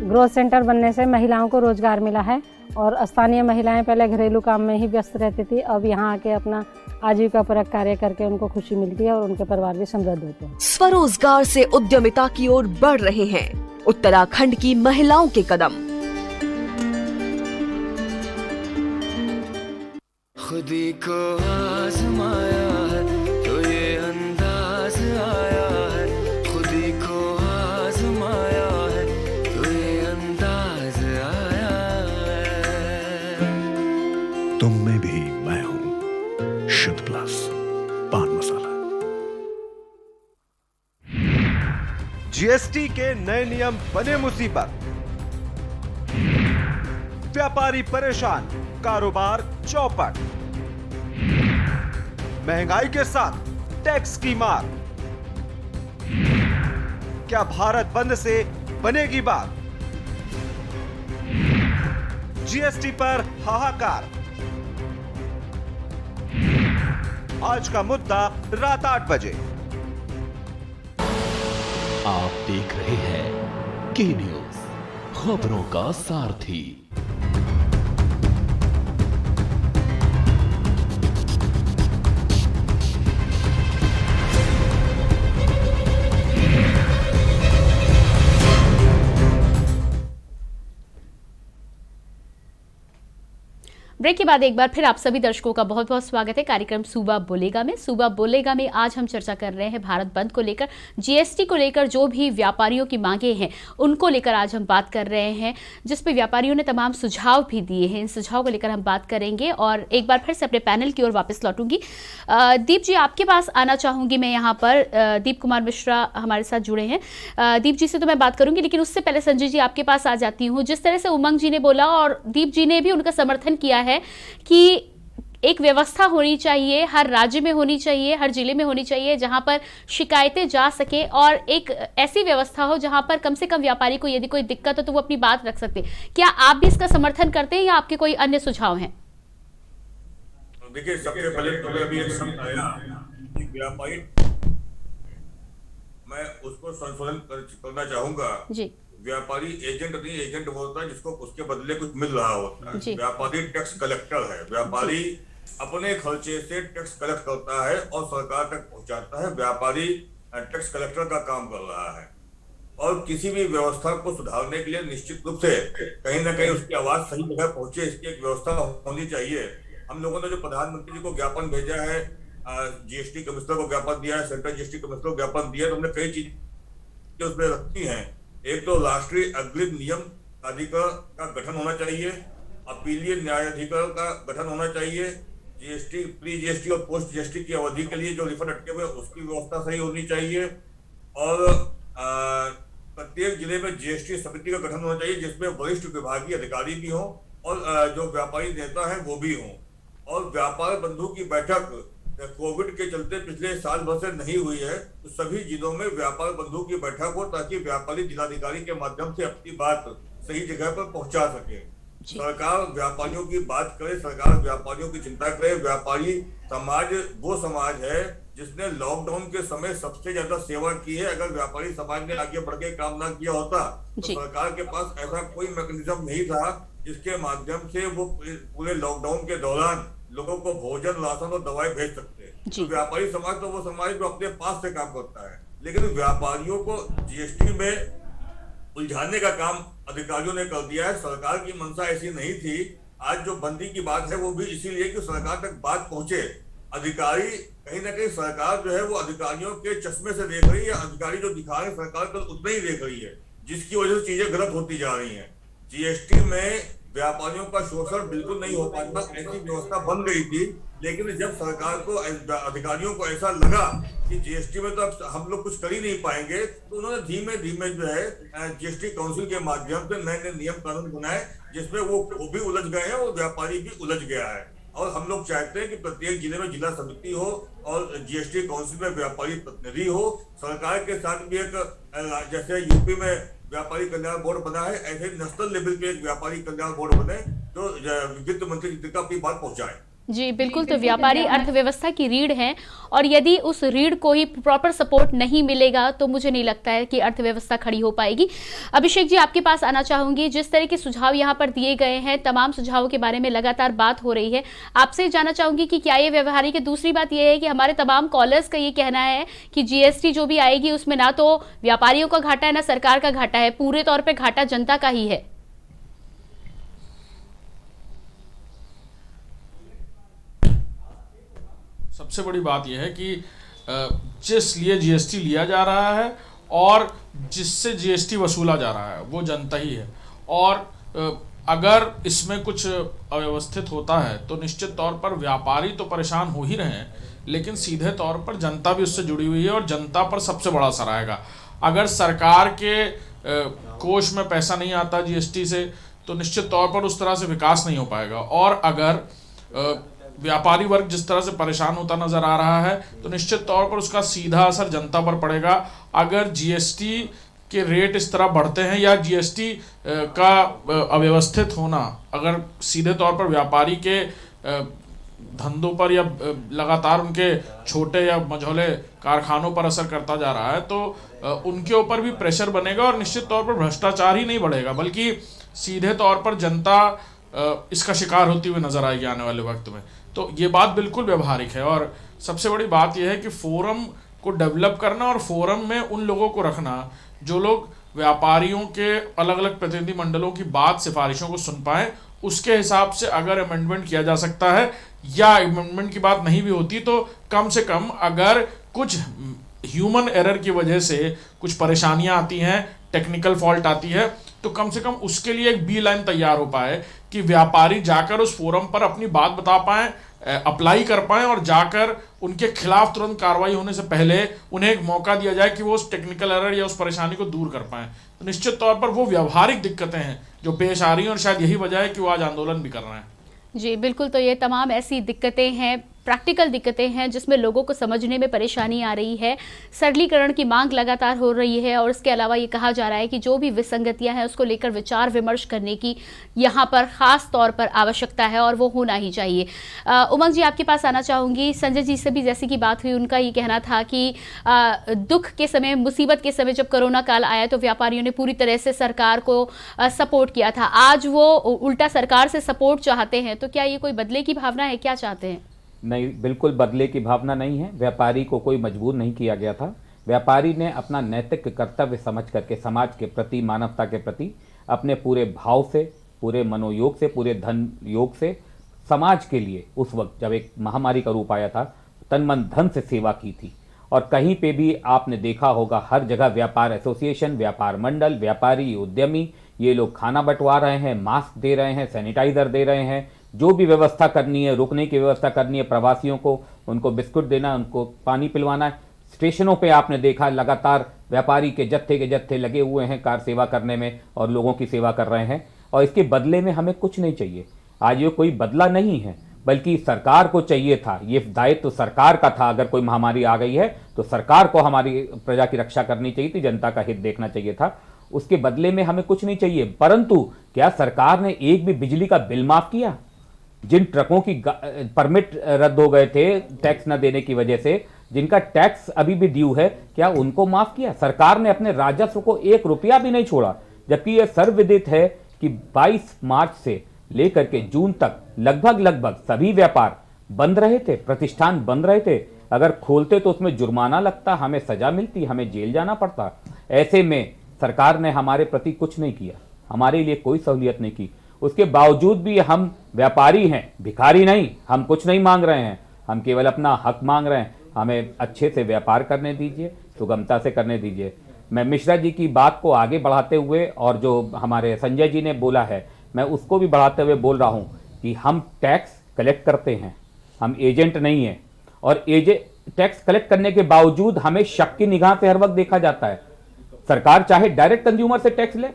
Speaker 24: ग्रोथ सेंटर बनने से महिलाओं को रोजगार मिला है और स्थानीय महिलाएं पहले घरेलू काम में ही व्यस्त रहती थी, अब यहाँ आके अपना आजीविका परक कार्य करके उनको खुशी मिलती है और उनके परिवार भी समृद्ध होते हैं।
Speaker 7: स्वरोजगार से उद्यमिता की ओर बढ़ रहे हैं उत्तराखंड की महिलाओं के कदम।
Speaker 19: खुदी को आजमाया है तो ये अंदाज आया है, खुदी को आजमाया है तो ये अंदाज आया है।
Speaker 20: तुम में भी मैं हूं, शुद्ध प्लस पान मसाला।
Speaker 25: जीएसटी के नए नियम बने मुसीबत, व्यापारी परेशान, कारोबार चौपट, महंगाई के साथ टैक्स की मार। क्या भारत बंद से बनेगी बात? जीएसटी पर हाहाकार। आज का मुद्दा रात 8 बजे।
Speaker 15: आप देख रहे हैं के न्यूज, खबरों का सारथी।
Speaker 1: ब्रेक के बाद एक बार फिर आप सभी दर्शकों का बहुत बहुत स्वागत है कार्यक्रम सूबा बोलेगा में। सूबा बोलेगा में आज हम चर्चा कर रहे हैं भारत बंद को लेकर, जीएसटी को लेकर जो भी व्यापारियों की मांगे हैं उनको लेकर आज हम बात कर रहे हैं, जिस पे व्यापारियों ने तमाम सुझाव भी दिए हैं। इन सुझाव को लेकर हम बात करेंगे और एक बार फिर से अपने पैनल की ओर वापस लौटूंगी। दीप जी आपके पास आना चाहूंगी मैं। यहाँ पर दीप कुमार मिश्रा हमारे साथ जुड़े हैं। दीप जी से तो मैं बात करूंगी, लेकिन उससे पहले संजय जी आपके पास आ जाती हूँ। जिस तरह से उमंग जी ने बोला और दीप जी ने भी उनका समर्थन किया है कि एक व्यवस्था होनी चाहिए, हर राज्य में होनी चाहिए, हर जिले में होनी चाहिए, जहां पर शिकायतें जा सके और एक ऐसी व्यवस्था हो जहां पर कम से कम व्यापारी को यदि कोई दिक्कत हो तो वो अपनी बात रख सकते। क्या आप भी इसका समर्थन करते हैं या आपके कोई अन्य सुझाव हैं?
Speaker 12: देखिए, सबसे पहले तो अभी एक शब्द आया कि व्यापारी, मैं उसको संशोधन करना चाहूंगा।
Speaker 1: जी,
Speaker 12: व्यापारी एजेंट नहीं, एजेंट होता है जिसको उसके बदले कुछ मिल रहा होता है। व्यापारी टैक्स कलेक्टर है, व्यापारी अपने खर्चे से टैक्स कलेक्ट करता है और सरकार तक पहुंचाता है। व्यापारी टैक्स कलेक्टर का काम कर रहा है और किसी भी व्यवस्था को सुधारने के लिए निश्चित रूप से कहीं ना कहीं उसकी आवाज सही जगह पहुंचे, इसकी एक व्यवस्था होनी चाहिए। हम लोगों ने जो प्रधानमंत्री जी को ज्ञापन भेजा है, जीएसटी कमिश्नर को ज्ञापन दिया है, सेंट्रल जीएसटी कमिश्नर को ज्ञापन दिया है, तो हमने कई चीजें उसमें रखी हैं। एक तो राष्ट्रीय अग्रिम नियम प्राधिकरण का गठन होना चाहिए, अपीलीय न्यायाधिकरण का गठन होना चाहिए, जीएसटी, प्री जीएसटी और पोस्ट जीएसटी की अवधि के लिए जो रिफंड अटके हुए उसकी व्यवस्था सही होनी चाहिए और प्रत्येक जिले में जीएसटी समिति का गठन होना चाहिए जिसमें वरिष्ठ विभागीय अधिकारी भी हों और जो व्यापारी नेता हैं वो भी हों। और व्यापार बंधु की बैठक कोविड के चलते पिछले साल भर से नहीं हुई है, तो सभी जिलों में व्यापार बंधु की बैठक हो ताकि व्यापारी जिलाधिकारी के माध्यम से अपनी बात सही जगह पर पहुंचा सके। सरकार व्यापारियों की बात करे, सरकार व्यापारियों की चिंता करे। व्यापारी समाज वो समाज है जिसने लॉकडाउन के समय सबसे ज्यादा सेवा की है। अगर व्यापारी समाज ने आगे बढ़ के काम ना किया होता तो सरकार के पास ऐसा कोई मैकेनिज्म नहीं था जिसके माध्यम से वो पूरे लॉकडाउन के दौरान लोगों को भोजन, राशन और दवाई भेज सकते हैं। तो व्यापारी समाज तो वो समाज जो अपने पास से काम करता है, लेकिन व्यापारियों को जीएसटी में उलझाने का काम अधिकारियों ने कर दिया है। सरकार की मंशा ऐसी नहीं थी। आज जो बंदी की बात है वो भी इसीलिए कि सरकार तक बात पहुंचे। अधिकारी कहीं ना कहीं सरकार जो है वो अधिकारियों के चश्मे से देख रही है, अधिकारी जो दिखा रहे हैं सरकार कल उतना ही देख रही है, जिसकी वजह से चीजें गलत होती जा रही हैं। जीएसटी में व्यापारियों का शोषण बिल्कुल नहीं हो पाता, ऐसी व्यवस्था बन गई थी, लेकिन जब सरकार को, अधिकारियों को ऐसा लगा कि जीएसटी में तो अब हम लोग कुछ कर ही नहीं पाएंगे, तो उन्होंने धीमे धीमे जो है जीएसटी काउंसिल के माध्यम से नए नए नियम कानून बनाए जिसमें वो भी उलझ गए हैं और व्यापारी भी उलझ गया है। और हम लोग चाहते हैं कि प्रत्येक जिले में जिला समिति हो और जीएसटी काउंसिल में व्यापारी प्रतिनिधि हो। सरकार के साथ भी एक, जैसे यूपी में व्यापारी कल्याण बोर्ड बना है, ऐसे नेशनल लेवल पे एक व्यापारी कल्याण बोर्ड बने जो वित्त मंत्री तक अपनी बात पहुंचाए।
Speaker 1: जी बिल्कुल, तो व्यापारी अर्थव्यवस्था की रीढ़ हैं और यदि उस रीढ़ को ही प्रॉपर सपोर्ट नहीं मिलेगा तो मुझे नहीं लगता है कि अर्थव्यवस्था खड़ी हो पाएगी। अभिषेक जी, आपके पास आना चाहूंगी। जिस तरह के सुझाव यहाँ पर दिए गए हैं, तमाम सुझावों के बारे में लगातार बात हो रही है, आपसे जानना चाहूंगी कि क्या ये व्यवहारिक है। दूसरी बात यह है कि हमारे तमाम कॉलर्स का ये कहना है कि जीएसटी जो भी आएगी उसमें ना तो व्यापारियों का घाटा है ना सरकार का घाटा है, पूरे तौर पर घाटा जनता का ही है।
Speaker 13: सबसे बड़ी बात यह है कि जिस लिए जीएसटी लिया जा रहा है और जिससे जीएसटी वसूला जा रहा है वो जनता ही है। और अगर इसमें कुछ अव्यवस्थित होता है तो निश्चित तौर पर व्यापारी तो परेशान हो ही रहे हैं, लेकिन सीधे तौर पर जनता भी उससे जुड़ी हुई है और जनता पर सबसे बड़ा असर आएगा। अगर सरकार के कोष में पैसा नहीं आता जीएसटी से तो निश्चित तौर पर उस तरह से विकास नहीं हो पाएगा। और अगर व्यापारी वर्ग जिस तरह से परेशान होता नजर आ रहा है तो निश्चित तौर पर उसका सीधा असर जनता पर पड़ेगा। अगर जीएसटी के रेट इस तरह बढ़ते हैं या जीएसटी का अव्यवस्थित होना अगर सीधे तौर पर व्यापारी के धंधों पर या लगातार उनके छोटे या मझोले कारखानों पर असर करता जा रहा है तो उनके ऊपर भी प्रेशर बनेगा और निश्चित तौर पर भ्रष्टाचार ही नहीं बढ़ेगा बल्कि सीधे तौर पर जनता इसका शिकार होती हुई नजर आएगी आने वाले वक्त में। तो ये बात बिल्कुल व्यवहारिक है। और सबसे बड़ी बात यह है कि फोरम को डेवलप करना और फोरम में उन लोगों को रखना जो लोग व्यापारियों के अलग अलग प्रतिनिधि मंडलों की बात, सिफारिशों को सुन पाएं। उसके हिसाब से अगर अमेंडमेंट किया जा सकता है या अमेंडमेंट की बात नहीं भी होती तो कम से कम अगर कुछ ह्यूमन एरर की वजह से कुछ परेशानियां आती हैं, टेक्निकल फॉल्ट आती है, तो कम से कम उसके लिए एक बी लाइन तैयार हो पाए कि व्यापारी जाकर उस फोरम पर अपनी बात बता पाएं, अप्लाई कर पाएं और जाकर उनके खिलाफ तुरंत कार्रवाई होने से पहले उन्हें एक मौका दिया जाए कि वो उस टेक्निकल एरर या उस परेशानी को दूर कर पाएं। तो निश्चित तौर पर वो व्यावहारिक दिक्कतें हैं जो पेश आ रही हैं और शायद यही वजह है कि वो आज आंदोलन भी कर रहे हैं।
Speaker 1: जी बिल्कुल, तो ये तमाम ऐसी दिक्कतें हैं प्रैक्टिकल दिक्कतें हैं जिसमें लोगों को समझने में परेशानी आ रही है। सरलीकरण की मांग लगातार हो रही है और इसके अलावा ये कहा जा रहा है कि जो भी विसंगतियां हैं उसको लेकर विचार विमर्श करने की यहाँ पर खास तौर पर आवश्यकता है और वो होना ही चाहिए। उमंग जी, आपके पास आना चाहूँगी। संजय जी से भी जैसे की बात हुई, उनका ये कहना था कि दुख के समय, मुसीबत के समय जब कोरोना काल आया तो व्यापारियों ने पूरी तरह से सरकार को सपोर्ट किया था। आज वो उल्टा सरकार से सपोर्ट चाहते हैं, तो क्या ये कोई बदले की भावना है? क्या चाहते हैं?
Speaker 10: नहीं, बिल्कुल बदले की भावना नहीं है। व्यापारी को कोई मजबूर नहीं किया गया था। व्यापारी ने अपना नैतिक कर्तव्य समझ करके समाज के प्रति, मानवता के प्रति अपने पूरे भाव से, पूरे मनोयोग से, पूरे धन योग से समाज के लिए उस वक्त जब एक महामारी का रूप आया था तन मन धन से सेवा की थी। और कहीं पे भी आपने देखा होगा, हर जगह व्यापार एसोसिएशन, व्यापार मंडल, व्यापारी, उद्यमी, ये लोग खाना बंटवा रहे हैं, मास्क दे रहे हैं, सैनिटाइजर दे रहे हैं, जो भी व्यवस्था करनी है, रुकने की व्यवस्था करनी है प्रवासियों को, उनको बिस्कुट देना, उनको पानी पिलवाना है। स्टेशनों पे आपने देखा लगातार व्यापारी के जत्थे लगे हुए हैं कार सेवा करने में और लोगों की सेवा कर रहे हैं। और इसके बदले में हमें कुछ नहीं चाहिए। आज ये कोई बदला नहीं है, बल्कि सरकार को चाहिए था, ये दायित्व तो सरकार का था। अगर कोई महामारी आ गई है तो सरकार को हमारी प्रजा की रक्षा करनी चाहिए थी, जनता का हित देखना चाहिए था। उसके बदले में हमें कुछ नहीं चाहिए। परंतु क्या सरकार ने एक भी बिजली का बिल माफ किया? जिन ट्रकों की परमिट रद्द हो गए थे टैक्स न देने की वजह से, जिनका टैक्स अभी भी ड्यू है, क्या उनको माफ किया? सरकार ने अपने राजस्व को 1 रुपया भी नहीं छोड़ा। जबकि यह सर्वविदित है कि 22 मार्च से लेकर के जून तक लगभग सभी व्यापार बंद रहे थे, प्रतिष्ठान बंद रहे थे। अगर खोलते तो उसमें जुर्माना लगता, हमें सजा मिलती, हमें जेल जाना पड़ता। ऐसे में सरकार ने हमारे प्रति कुछ नहीं किया, हमारे लिए कोई सहूलियत नहीं की। उसके बावजूद भी हम व्यापारी हैं, भिखारी नहीं। हम कुछ नहीं मांग रहे हैं, हम केवल अपना हक मांग रहे हैं। हमें अच्छे से व्यापार करने दीजिए, सुगमता से करने दीजिए। मैं मिश्रा जी की बात को आगे बढ़ाते हुए और जो हमारे संजय जी ने बोला है, मैं उसको भी बढ़ाते हुए बोल रहा हूं कि हम टैक्स कलेक्ट करते हैं, हम एजेंट नहीं हैं। और टैक्स कलेक्ट करने के बावजूद हमें शक की निगाह से हर वक्त देखा जाता है। सरकार चाहे डायरेक्ट कंज्यूमर से टैक्स ले,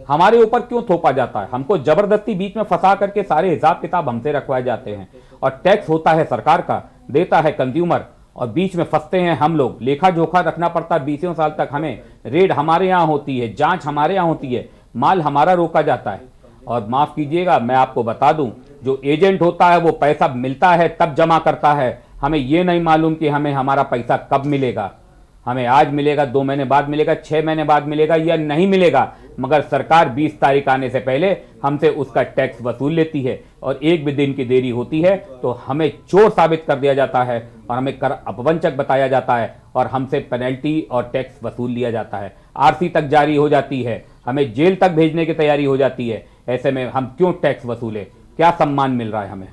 Speaker 10: हमारे ऊपर क्यों थोपा जाता है? हमको जबरदस्ती बीच में फंसा करके सारे हिसाब किताब हमसे रखवाए जाते हैं। और टैक्स होता है सरकार का, देता है कंज्यूमर, और बीच में फंसते हैं हम लोग। लेखा जोखा रखना पड़ता है 20 साल तक। हमें रेड हमारे यहाँ होती है, जांच हमारे यहाँ होती है, माल हमारा रोका जाता है। और माफ कीजिएगा, मैं आपको बता दूं, जो एजेंट होता है वो पैसा मिलता है तब जमा करता है। हमें ये नहीं मालूम कि हमें हमारा पैसा कब मिलेगा। हमें आज मिलेगा, 2 महीने बाद मिलेगा, 6 महीने बाद मिलेगा या नहीं मिलेगा, मगर सरकार 20 तारीख आने से पहले हमसे उसका टैक्स वसूल लेती है। और एक भी दिन की देरी होती है तो हमें चोर साबित कर दिया जाता है और हमें कर अपवंचक बताया जाता है और हमसे पेनल्टी और टैक्स वसूल लिया जाता है। आरसी तक जारी हो जाती है, हमें जेल तक भेजने की तैयारी हो जाती है। ऐसे में हम क्यों टैक्स वसूले? क्या सम्मान मिल रहा है हमें?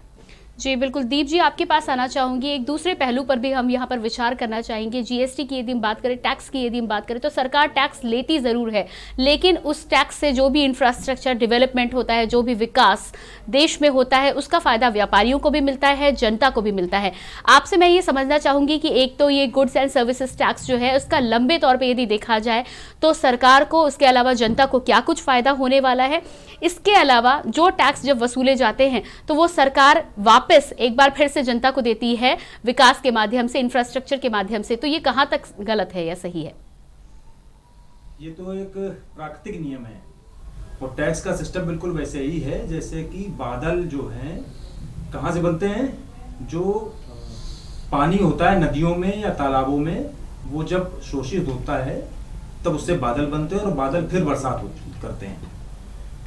Speaker 1: जी बिल्कुल। दीप जी, आपके पास आना चाहूंगी। एक दूसरे पहलू पर भी हम यहाँ पर विचार करना चाहेंगे। जीएसटी की यदि हम बात करें, टैक्स की यदि हम बात करें, तो सरकार टैक्स लेती ज़रूर है, लेकिन उस टैक्स से जो भी इंफ्रास्ट्रक्चर डेवलपमेंट होता है, जो भी विकास देश में होता है, उसका फ़ायदा व्यापारियों को भी मिलता है, जनता को भी मिलता है। आपसे मैं ये समझना चाहूँगी कि एक तो ये गुड्स एंड सर्विसेज टैक्स जो है, उसका लंबे तौर पर यदि देखा जाए तो सरकार को, उसके अलावा जनता को क्या कुछ फ़ायदा होने वाला है? इसके अलावा जो टैक्स जब वसूले जाते हैं तो वो सरकार वापस एक बार फिर से जनता को देती है विकास के माध्यम से, इंफ्रास्ट्रक्चर के माध्यम से। तो ये कहां तक गलत है या सही है?
Speaker 22: ये तो एक प्राकृतिक नियम है और टैक्स का सिस्टम बिल्कुल वैसे ही है जैसे कि बादल जो हैं कहां से बनते हैं? जो पानी होता है नदियों में या तालाबों में, वो जब शोषित होता है तब उससे बादल बनते हैं और बादल फिर बरसात करते हैं।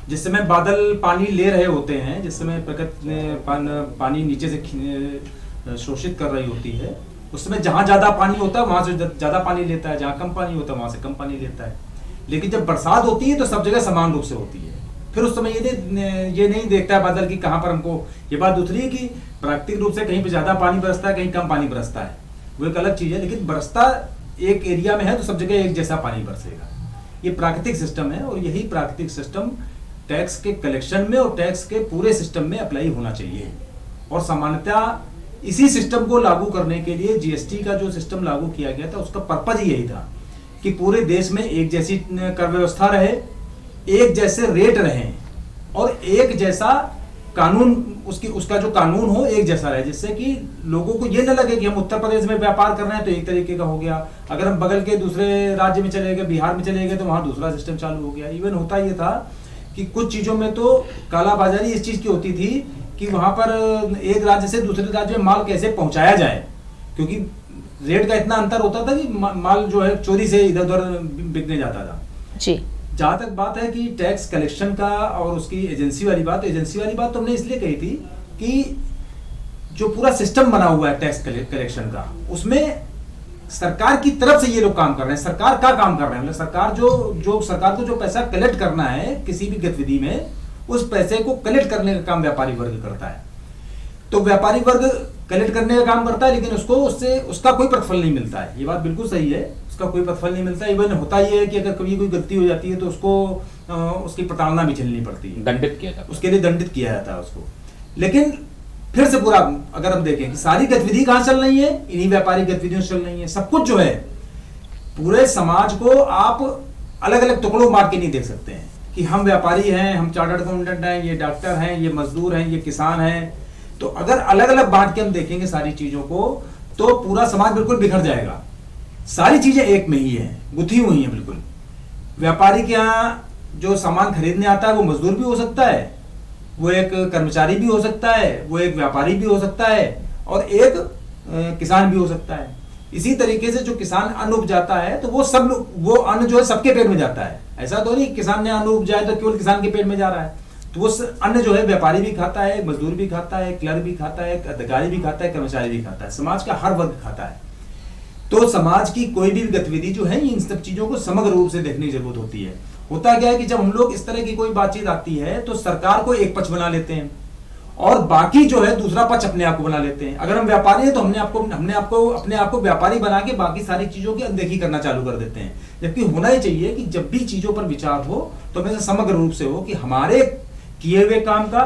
Speaker 22: जिस समय बादल पानी ले रहे होते हैं, जिस समय प्रकृति पानी नीचे से शोषित कर रही होती है, उस समय जहाँ ज्यादा पानी होता है वहां से ज्यादा पानी लेता है, जहाँ कम पानी होता है वहां से कम पानी लेता है। लेकिन जब बरसात होती है तो सब जगह समान रूप से होती है। फिर उस समय ये नहीं देखता है बादल की कहाँ पर हमको। ये बात दूसरी है कि प्राकृतिक रूप से कहीं पे ज्यादा पानी बरसता है, कहीं कम पानी बरसता है, वो एक अलग चीज है। लेकिन बरसता एक एरिया में है तो सब जगह एक जैसा पानी बरसेगा। ये प्राकृतिक सिस्टम है और यही प्राकृतिक सिस्टम टैक्स के कलेक्शन में और टैक्स के पूरे सिस्टम में अप्लाई होना चाहिए। और सामान्यतः इसी सिस्टम को लागू करने के लिए जीएसटी का जो सिस्टम लागू किया गया था, उसका पर्पज ही यही था कि पूरे देश में एक जैसी कर व्यवस्था रहे, एक जैसे रेट रहे और एक जैसा कानून उसका जो कानून हो एक जैसा रहे, जिससे कि लोगों को ये न लगे कि हम उत्तर प्रदेश में व्यापार कर रहे हैं तो एक तरीके का हो गया, अगर हम बगल के दूसरे राज्य में चले गए, बिहार में चले गए तो वहाँ दूसरा सिस्टम चालू हो गया। इवन होता ये था कि कुछ चीज़ों में तो कालाबाजारी इस चीज़ की होती थी कि वहाँ पर एक राज्य से दूसरे राज्य में माल कैसे पहुँचाया जाए, क्योंकि रेट का इतना अंतर होता था कि माल जो है चोरी से इधर उधर बिकने जाता था।
Speaker 1: जी,
Speaker 22: जहाँ तक बात है कि टैक्स कलेक्शन का और उसकी एजेंसी वाली बात, तो हमने इसलिए कही थी कि जो पूरा सिस्टम बना हुआ है टैक्स कलेक्शन का, उसमें सरकार की तरफ से ये लोग काम कर रहे हैं, सरकार का काम कर रहे हैं, मतलब सरकार को जो पैसा कलेक्ट करना है किसी भी गतिविधि में, उस पैसे को कलेक्ट करने का काम व्यापारी वर्ग करता है। तो व्यापारी वर्ग कलेक्ट करने का काम करता है, लेकिन उसका कोई प्रतिफल नहीं मिलता है। ये बात बिल्कुल सही है, उसका कोई प्रतिफल नहीं मिलता। इवन होता ही है कि अगर कभी कोई गलती हो जाती है तो उसको उसकी प्रताड़ना भी झेलनी पड़ती है,
Speaker 10: दंडित किया जाता है,
Speaker 22: उसके लिए दंडित किया जाता है उसको। लेकिन फिर से पूरा अगर हम देखें कि सारी गतिविधि कहाँ चल रही है, इन्हीं व्यापारिक गतिविधियों से चल रही है। सब कुछ जो है पूरे समाज को आप अलग अलग टुकड़ों में बांट के नहीं देख सकते हैं कि हम व्यापारी हैं, हम चार्टर्ड अकाउंटेंट हैं, ये डॉक्टर हैं, ये मजदूर हैं, ये किसान हैं। तो अगर अलग अलग बांट के हम देखेंगे सारी चीजों को तो पूरा समाज बिल्कुल बिखर जाएगा। सारी चीजें एक में ही है, गुथी हुई हैं बिल्कुल। व्यापारी के यहाँ जो सामान खरीदने आता है वो मजदूर भी हो सकता है, वो एक कर्मचारी भी हो सकता है, वो एक व्यापारी भी हो सकता है और एक किसान भी हो सकता है। इसी तरीके से जो किसान अन्न उपजाता है तो वो अन्न जो है सबके पेट में जाता है। ऐसा तो नहीं किसान ने अन्न उपजाया तो केवल किसान के पेट में जा रहा है, तो वो अन्न जो है व्यापारी भी खाता है, मजदूर भी खाता है, क्लर्क भी खाता है, अधिकारी भी खाता है, कर्मचारी भी खाता है, समाज का हर वर्ग खाता है। तो समाज की कोई भी गतिविधि जो है इन सब चीजों को समग्र रूप से देखने की जरूरत होती है। होता क्या है कि जब हम लोग इस तरह की कोई बातचीत आती है तो सरकार को एक पक्ष बना लेते हैं और बाकी जो है दूसरा पक्ष अपने आप को बना लेते हैं। अगर हम व्यापारी हैं तो हमने अपने आप को व्यापारी बना के बाकी सारी चीजों की अनदेखी करना चालू कर देते हैं। जबकि होना ही चाहिए कि जब भी चीजों पर विचार हो तो हमेशा समग्र रूप से हो कि हमारे किए हुए काम का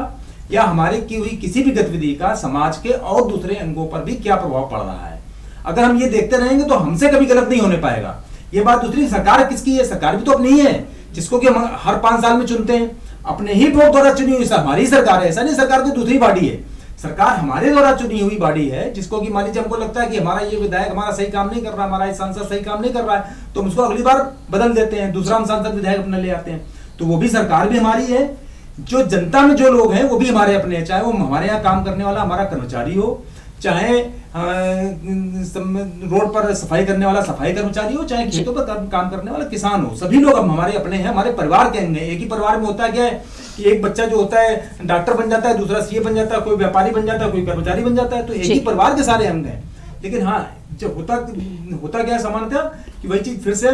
Speaker 22: या हमारे की हुई किसी भी गतिविधि का समाज के और दूसरे अंगों पर भी क्या प्रभाव पड़ रहा है। अगर हम ये देखते रहेंगे तो हमसे कभी गलत नहीं होने पाएगा। ये बात दूसरी, सरकार किसकी है? सरकार भी तो अपनी ही है, जिसको कि हम हर 5 साल में चुनते हैं, अपने ही वोट द्वारा चुनी हुई हमारी सरकार है। ऐसा नहीं सरकार कोई दूसरी बॉडी है, सरकार हमारे द्वारा चुनी हुई बॉडी है, जिसको कि मान लीजिए हमको लगता है कि हमारा ये विधायक हमारा सही काम नहीं कर रहा, हमारा सांसद सही काम नहीं कर रहा है, तो हम उसको अगली बार बदल देते हैं, दूसरा हम सांसद विधायक अपना ले आते हैं। तो वो भी सरकार भी हमारी है, जो जनता में जो लोग हैं वो भी हमारे अपने हैं, चाहे वो हमारे यहाँ काम करने वाला हमारा कर्मचारी हो, चाहे रोड पर सफाई करने वाला सफाई कर्मचारी हो, चाहे खेतों पर काम करने वाला किसान हो, सभी लोग अब हमारे अपने हैं, हमारे परिवार के अंग हैं। एक ही परिवार में होता क्या है कि एक बच्चा जो होता है डॉक्टर बन जाता है, दूसरा सीए बन जाता है, कोई व्यापारी बन जाता है, कोई कर्मचारी बन जाता है, तो एक ही परिवार के सारे अंग हैं। लेकिन हाँ, जब होता क्या सामान्यतः कि वही चीज फिर से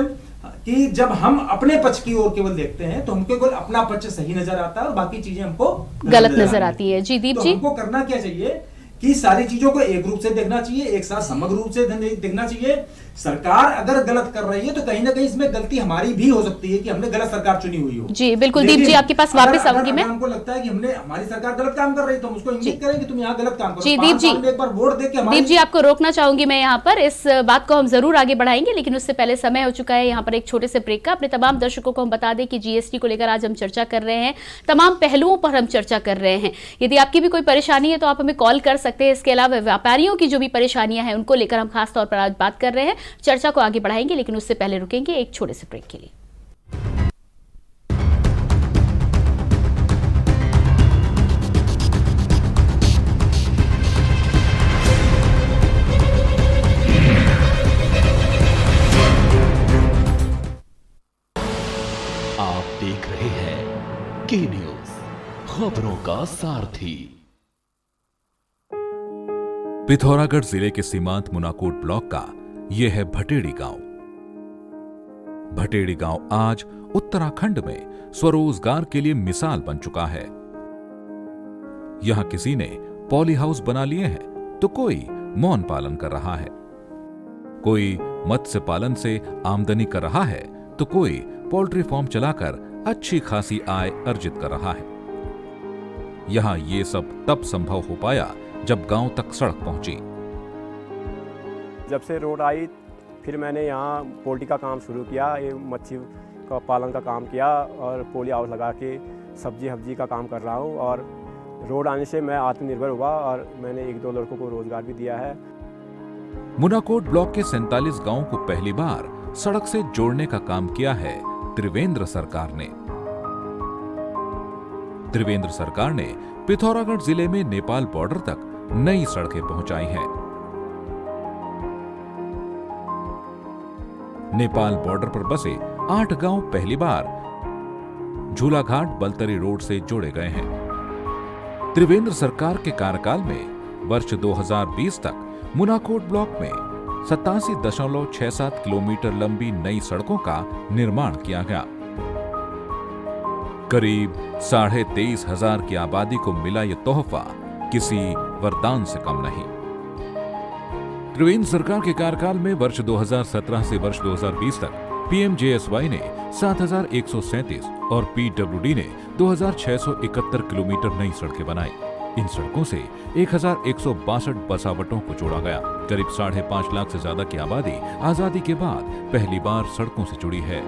Speaker 22: कि जब हम अपने पक्ष की ओर केवल देखते हैं तो हमको केवल अपना पक्ष सही नजर आता है और बाकी चीजें हमको
Speaker 1: गलत नजर आती है। जी दीप जी,
Speaker 22: हमको करना क्या चाहिए कि सारी चीजों को एक रूप से देखना चाहिए, एक साथ समग्र रूप से देखना चाहिए। सरकार अगर गलत कर रही है तो कहीं ना कहीं इसमें गलती हमारी भी हो सकती है कि हमने गलत सरकार चुनी हुई हो।
Speaker 1: जी बिल्कुल दीप जी, आपके पास वापस आऊंगी मैं।
Speaker 22: हमको लगता है कि हमारी सरकार गलत काम कर रही है तो हम उसको इंगित करें कि तुम यहाँ गलत काम करो।
Speaker 1: जी दीप जी,
Speaker 22: एक बार वोट दे के
Speaker 1: दीप जी आपको रोकना चाहूंगी मैं यहाँ पर, इस बात को हम जरूर आगे बढ़ाएंगे, लेकिन उससे पहले समय हो चुका है यहाँ पर एक छोटे से ब्रेक का। अपने तमाम दर्शकों को हम बता दें कि जीएसटी को लेकर आज हम चर्चा कर रहे हैं, तमाम पहलुओं पर हम चर्चा कर रहे हैं। यदि आपकी भी कोई परेशानी है तो आप हमें कॉल कर सकते हैं। इसके अलावा व्यापारियों की जो भी परेशानियां हैं उनको लेकर हम खास तौर पर आज बात कर रहे हैं, चर्चा को आगे बढ़ाएंगे, लेकिन उससे पहले रुकेंगे एक छोटे से ब्रेक के लिए।
Speaker 15: आप देख रहे हैं के न्यूज, खबरों का सारथी।
Speaker 21: पिथौरागढ़ जिले के सीमांत मुनाकोट ब्लॉक का यह है भटेड़ी गांव। भटेड़ी गांव आज उत्तराखंड में स्वरोजगार के लिए मिसाल बन चुका है। यहां किसी ने पॉली हाउस बना लिए हैं तो कोई मौन पालन कर रहा है, कोई मत्स्य पालन से आमदनी कर रहा है तो कोई पोल्ट्री फार्म चलाकर अच्छी खासी आय अर्जित कर रहा है। यहां ये सब तब संभव हो पाया जब गांव तक सड़क पहुंची।
Speaker 8: जब से रोड आई फिर मैंने यहाँ पोल्ट्री का काम शुरू किया, ये मच्छी का पालन का काम किया और पोली हाउस लगा के सब्जी का काम कर रहा हूँ। और रोड आने से मैं आत्मनिर्भर हुआ और मैंने 1-2 लड़कों को रोजगार भी दिया है।
Speaker 21: मुनाकोट ब्लॉक के 47 गांवों को पहली बार सड़क से जोड़ने का काम किया है त्रिवेंद्र सरकार ने। त्रिवेंद्र सरकार ने पिथौरागढ़ जिले में नेपाल बॉर्डर तक नई सड़कें पहुंचाई हैं। नेपाल बॉर्डर पर बसे 8 गांव पहली बार झूलाघाट बलतरी रोड से जोड़े गए हैं। त्रिवेंद्र सरकार के कार्यकाल में वर्ष 2020 तक मुनाकोट ब्लॉक में 87.67 किलोमीटर लंबी नई सड़कों का निर्माण किया गया। करीब 23,500 की आबादी को मिला यह तोहफा किसी वरदान से कम नहीं। त्रिवेंद्र सरकार के कार्यकाल में वर्ष 2017 से वर्ष 2020 तक पीएमजेएसवाई ने 7,137 और पीडब्ल्यूडी ने 2,671 किलोमीटर नई सड़कें बनाई। इन सड़कों से 1,162 बसावटों को जोड़ा गया। करीब 5.5 लाख से ज्यादा की आबादी आजादी के बाद पहली बार सड़कों से जुड़ी है।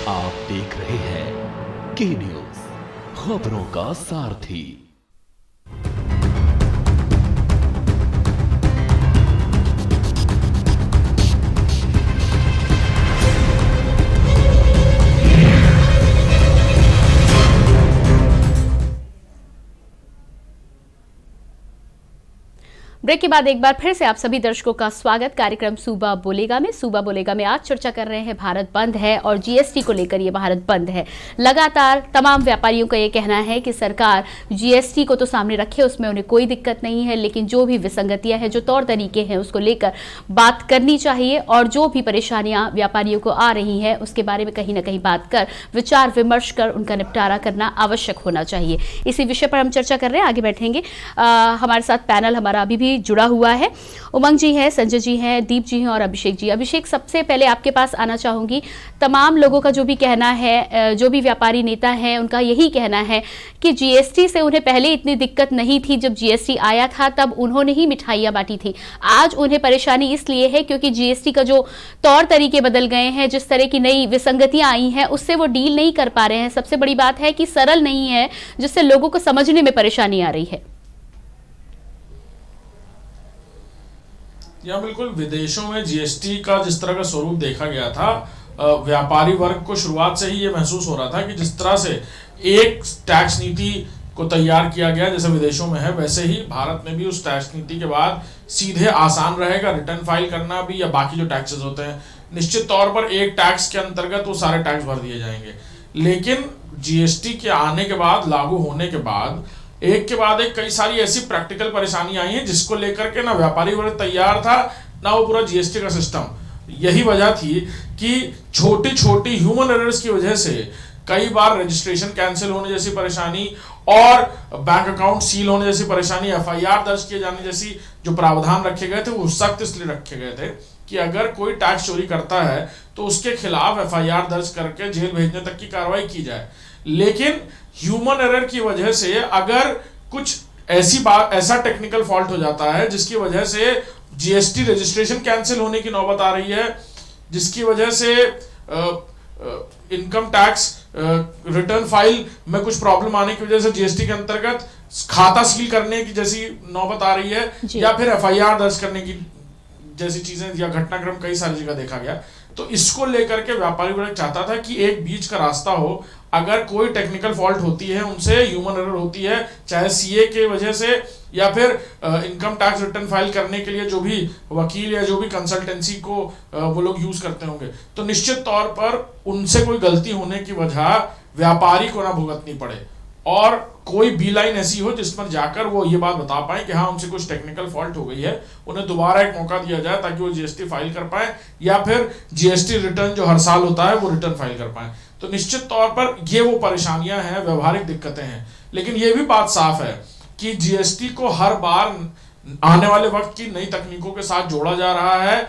Speaker 15: आप देख रहे हैं के न्यूज, खबरों का सारथी।
Speaker 1: ब्रेक के बाद एक बार फिर से आप सभी दर्शकों का स्वागत कार्यक्रम सूबा बोलेगा में। सूबा बोलेगा में आज चर्चा कर रहे हैं भारत बंद है और जीएसटी को लेकर ये भारत बंद है। लगातार तमाम व्यापारियों का ये कहना है कि सरकार जीएसटी को तो सामने रखे, उसमें उन्हें कोई दिक्कत नहीं है, लेकिन जो भी विसंगतियां हैं, जो तौर तरीके हैं, उसको लेकर बात करनी चाहिए और जो भी परेशानियां व्यापारियों को आ रही हैं उसके बारे में कहीं ना कहीं बात कर विचार विमर्श कर उनका निपटारा करना आवश्यक होना चाहिए। इसी विषय पर हम चर्चा कर रहे हैं, आगे बैठेंगे। हमारे साथ पैनल हमारा अभी भी जुड़ा हुआ है। उमंग जी हैं, संजय जी हैं, दीप जी हैं और अभिषेक जी। अभिषेक, सबसे पहले आपके पास आना चाहूंगी। तमाम लोगों का जो भी कहना है, जो भी व्यापारी नेता हैं, उनका यही कहना है कि जीएसटी से उन्हें पहले इतनी दिक्कत नहीं थी। जब जीएसटी आया था तब उन्होंने ही मिठाइयां बांटी थी। आज उन्हें परेशानी इसलिए है क्योंकि जीएसटी का जो तौर तरीके बदल गए हैं, जिस तरह की नई विसंगतियां आई हैं, उससे वो डील नहीं कर पा रहे हैं। सबसे बड़ी बात है कि सरल नहीं है, जिससे लोगों को समझने में परेशानी आ रही है।
Speaker 13: या बिल्कुल, विदेशों में जीएसटी का जिस तरह का स्वरूप देखा गया था, व्यापारी वर्ग को शुरुआत से ही ये महसूस हो रहा था कि जिस तरह से एक टैक्स नीति को तैयार किया गया जैसे विदेशों में है, वैसे ही भारत में भी उस टैक्स नीति के बाद सीधे आसान रहेगा रिटर्न फाइल करना भी, या बाकी जो टैक्सेस होते हैं निश्चित तौर पर एक टैक्स के अंतर्गत वो सारे टैक्स भर दिए जाएंगे। लेकिन जीएसटी के आने के बाद, लागू होने के बाद एक के बाद एक कई सारी ऐसी प्रैक्टिकल परेशानी आई हैं जिसको लेकर के ना व्यापारी वर्ग तैयार था, ना वो पूरा जीएसटी का सिस्टम। यही वजह थी कि छोटी छोटी ह्यूमन एरर्स की वजह से कई बार रजिस्ट्रेशन कैंसिल होने जैसी परेशानी और बैंक अकाउंट सील होने जैसी परेशानी, एफआईआर दर्ज किए जाने जैसी जो प्रावधान रखे गए थे वो सख्त इसलिए रखे गए थे कि अगर कोई टैक्स चोरी करता है तो उसके खिलाफ एफआईआर दर्ज करके जेल भेजने तक की कार्रवाई की जाए। लेकिन ह्यूमन एरर की वजह से अगर कुछ ऐसा टेक्निकल फॉल्ट हो जाता है जिसकी वजह से जीएसटी रजिस्ट्रेशन कैंसिल होने की नौबत आ रही है, जिसकी वजह से इनकम टैक्स रिटर्न फाइल में कुछ प्रॉब्लम आने की वजह से जीएसटी के अंतर्गत खाता सील करने की जैसी नौबत आ रही है, या फिर एफआईआर दर्ज करने की जैसी चीजें या घटनाक्रम कई सारी जगह देखा गया। तो इसको लेकर के व्यापारी वर्ग चाहता था कि एक बीच का रास्ता हो। अगर कोई टेक्निकल फॉल्ट होती है, उनसे ह्यूमन एरर होती है, चाहे सीए के वजह से या फिर इनकम टैक्स रिटर्न फाइल करने के लिए जो भी वकील या जो भी कंसल्टेंसी को वो लोग यूज करते होंगे, तो निश्चित तौर पर उनसे कोई गलती होने की वजह व्यापारी को ना भुगतनी पड़े और कोई बी लाइन ऐसी हो जिस पर जाकर वो ये बात बता पाए कि हाँ उनसे कुछ टेक्निकल फॉल्ट हो गई है, उन्हें दोबारा एक मौका दिया जाए ताकि वो जीएसटी फाइल कर पाए या फिर जीएसटी रिटर्न जो हर साल होता है वो रिटर्न फाइल कर पाए। तो निश्चित तौर पर ये वो परेशानियां हैं, व्यवहारिक दिक्कतें हैं। लेकिन ये भी बात साफ है कि जीएसटी को हर बार आने वाले वक्त की नई तकनीकों के साथ जोड़ा जा रहा है।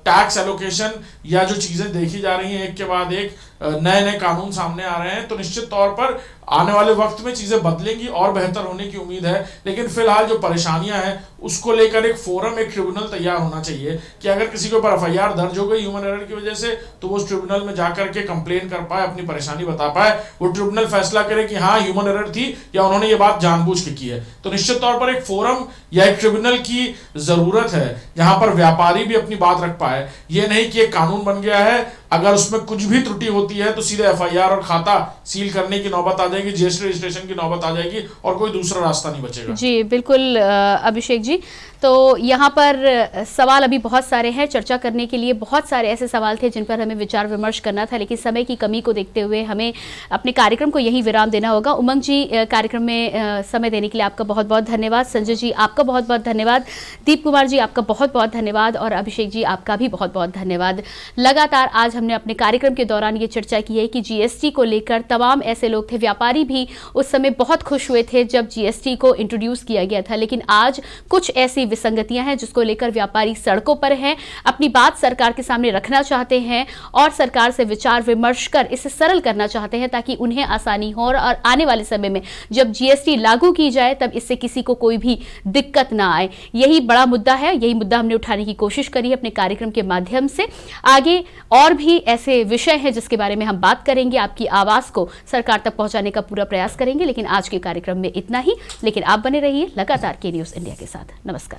Speaker 13: टैक्स एलोकेशन या जो चीजें देखी जा रही हैं, एक के बाद एक नए नए कानून सामने आ रहे हैं, तो निश्चित तौर पर आने वाले वक्त में चीजें बदलेंगी और बेहतर होने की उम्मीद है। लेकिन फिलहाल जो परेशानियां हैं उसको लेकर एक फोरम, एक ट्रिब्यूनल तैयार होना चाहिए कि अगर किसी के ऊपर एफआईआर दर्ज हो गई ह्यूमन एरर की वजह से, तो वो उस ट्रिब्यूनल में जाकर के कंप्लेन कर पाए, अपनी परेशानी बता पाए, वो ट्रिब्यूनल फैसला करे कि हाँ ह्यूमन एरर थी या उन्होंने ये बात जानबूझ के की है। तो निश्चित तौर पर एक फोरम या एक ट्रिब्यूनल की जरूरत है जहां पर व्यापारी भी अपनी बात रख पाए। ये नहीं कि एक कानून बन गया है, अगर उसमें कुछ भी त्रुटि होती है तो सीधे एफआईआर और खाता सील करने की नौबत आ जाएगी, जीएसटी रजिस्ट्रेशन की नौबत आ जाएगी और कोई दूसरा रास्ता नहीं बचेगा।
Speaker 1: जी बिल्कुल अभिषेक जी, तो यहाँ पर सवाल अभी बहुत सारे हैं, चर्चा करने के लिए बहुत सारे ऐसे सवाल थे जिन पर हमें विचार विमर्श करना था, लेकिन समय की कमी को देखते हुए हमें अपने कार्यक्रम को यहीं विराम देना होगा। उमंग जी, कार्यक्रम में समय देने के लिए आपका बहुत बहुत धन्यवाद। संजय जी आपका बहुत बहुत धन्यवाद। दीप कुमार जी आपका बहुत बहुत धन्यवाद और अभिषेक जी आपका भी बहुत बहुत धन्यवाद। लगातार आज हमने अपने कार्यक्रम के दौरान ये चर्चा की है कि जीएसटी को लेकर तमाम ऐसे लोग थे, व्यापारी भी उस समय बहुत खुश हुए थे जब जीएसटी को इंट्रोड्यूस किया गया था, लेकिन आज कुछ ऐसी विसंगतियां हैं जिसको लेकर व्यापारी सड़कों पर हैं, अपनी बात सरकार के सामने रखना चाहते हैं और सरकार से विचार विमर्श कर इसे सरल करना चाहते हैं ताकि उन्हें आसानी हो और आने वाले समय में जब जीएसटी लागू की जाए तब इससे किसी को कोई भी दिक्कत ना आए। यही बड़ा मुद्दा है, यही मुद्दा हमने उठाने की कोशिश करी अपने कार्यक्रम के माध्यम से। आगे और भी ऐसे विषय हैं जिसके बारे में हम बात करेंगे, आपकी आवाज को सरकार तक पहुंचाने का पूरा प्रयास करेंगे, लेकिन आज के कार्यक्रम में इतना ही। लेकिन आप बने रहिए लगातार के न्यूज़ इंडिया के साथ। नमस्कार।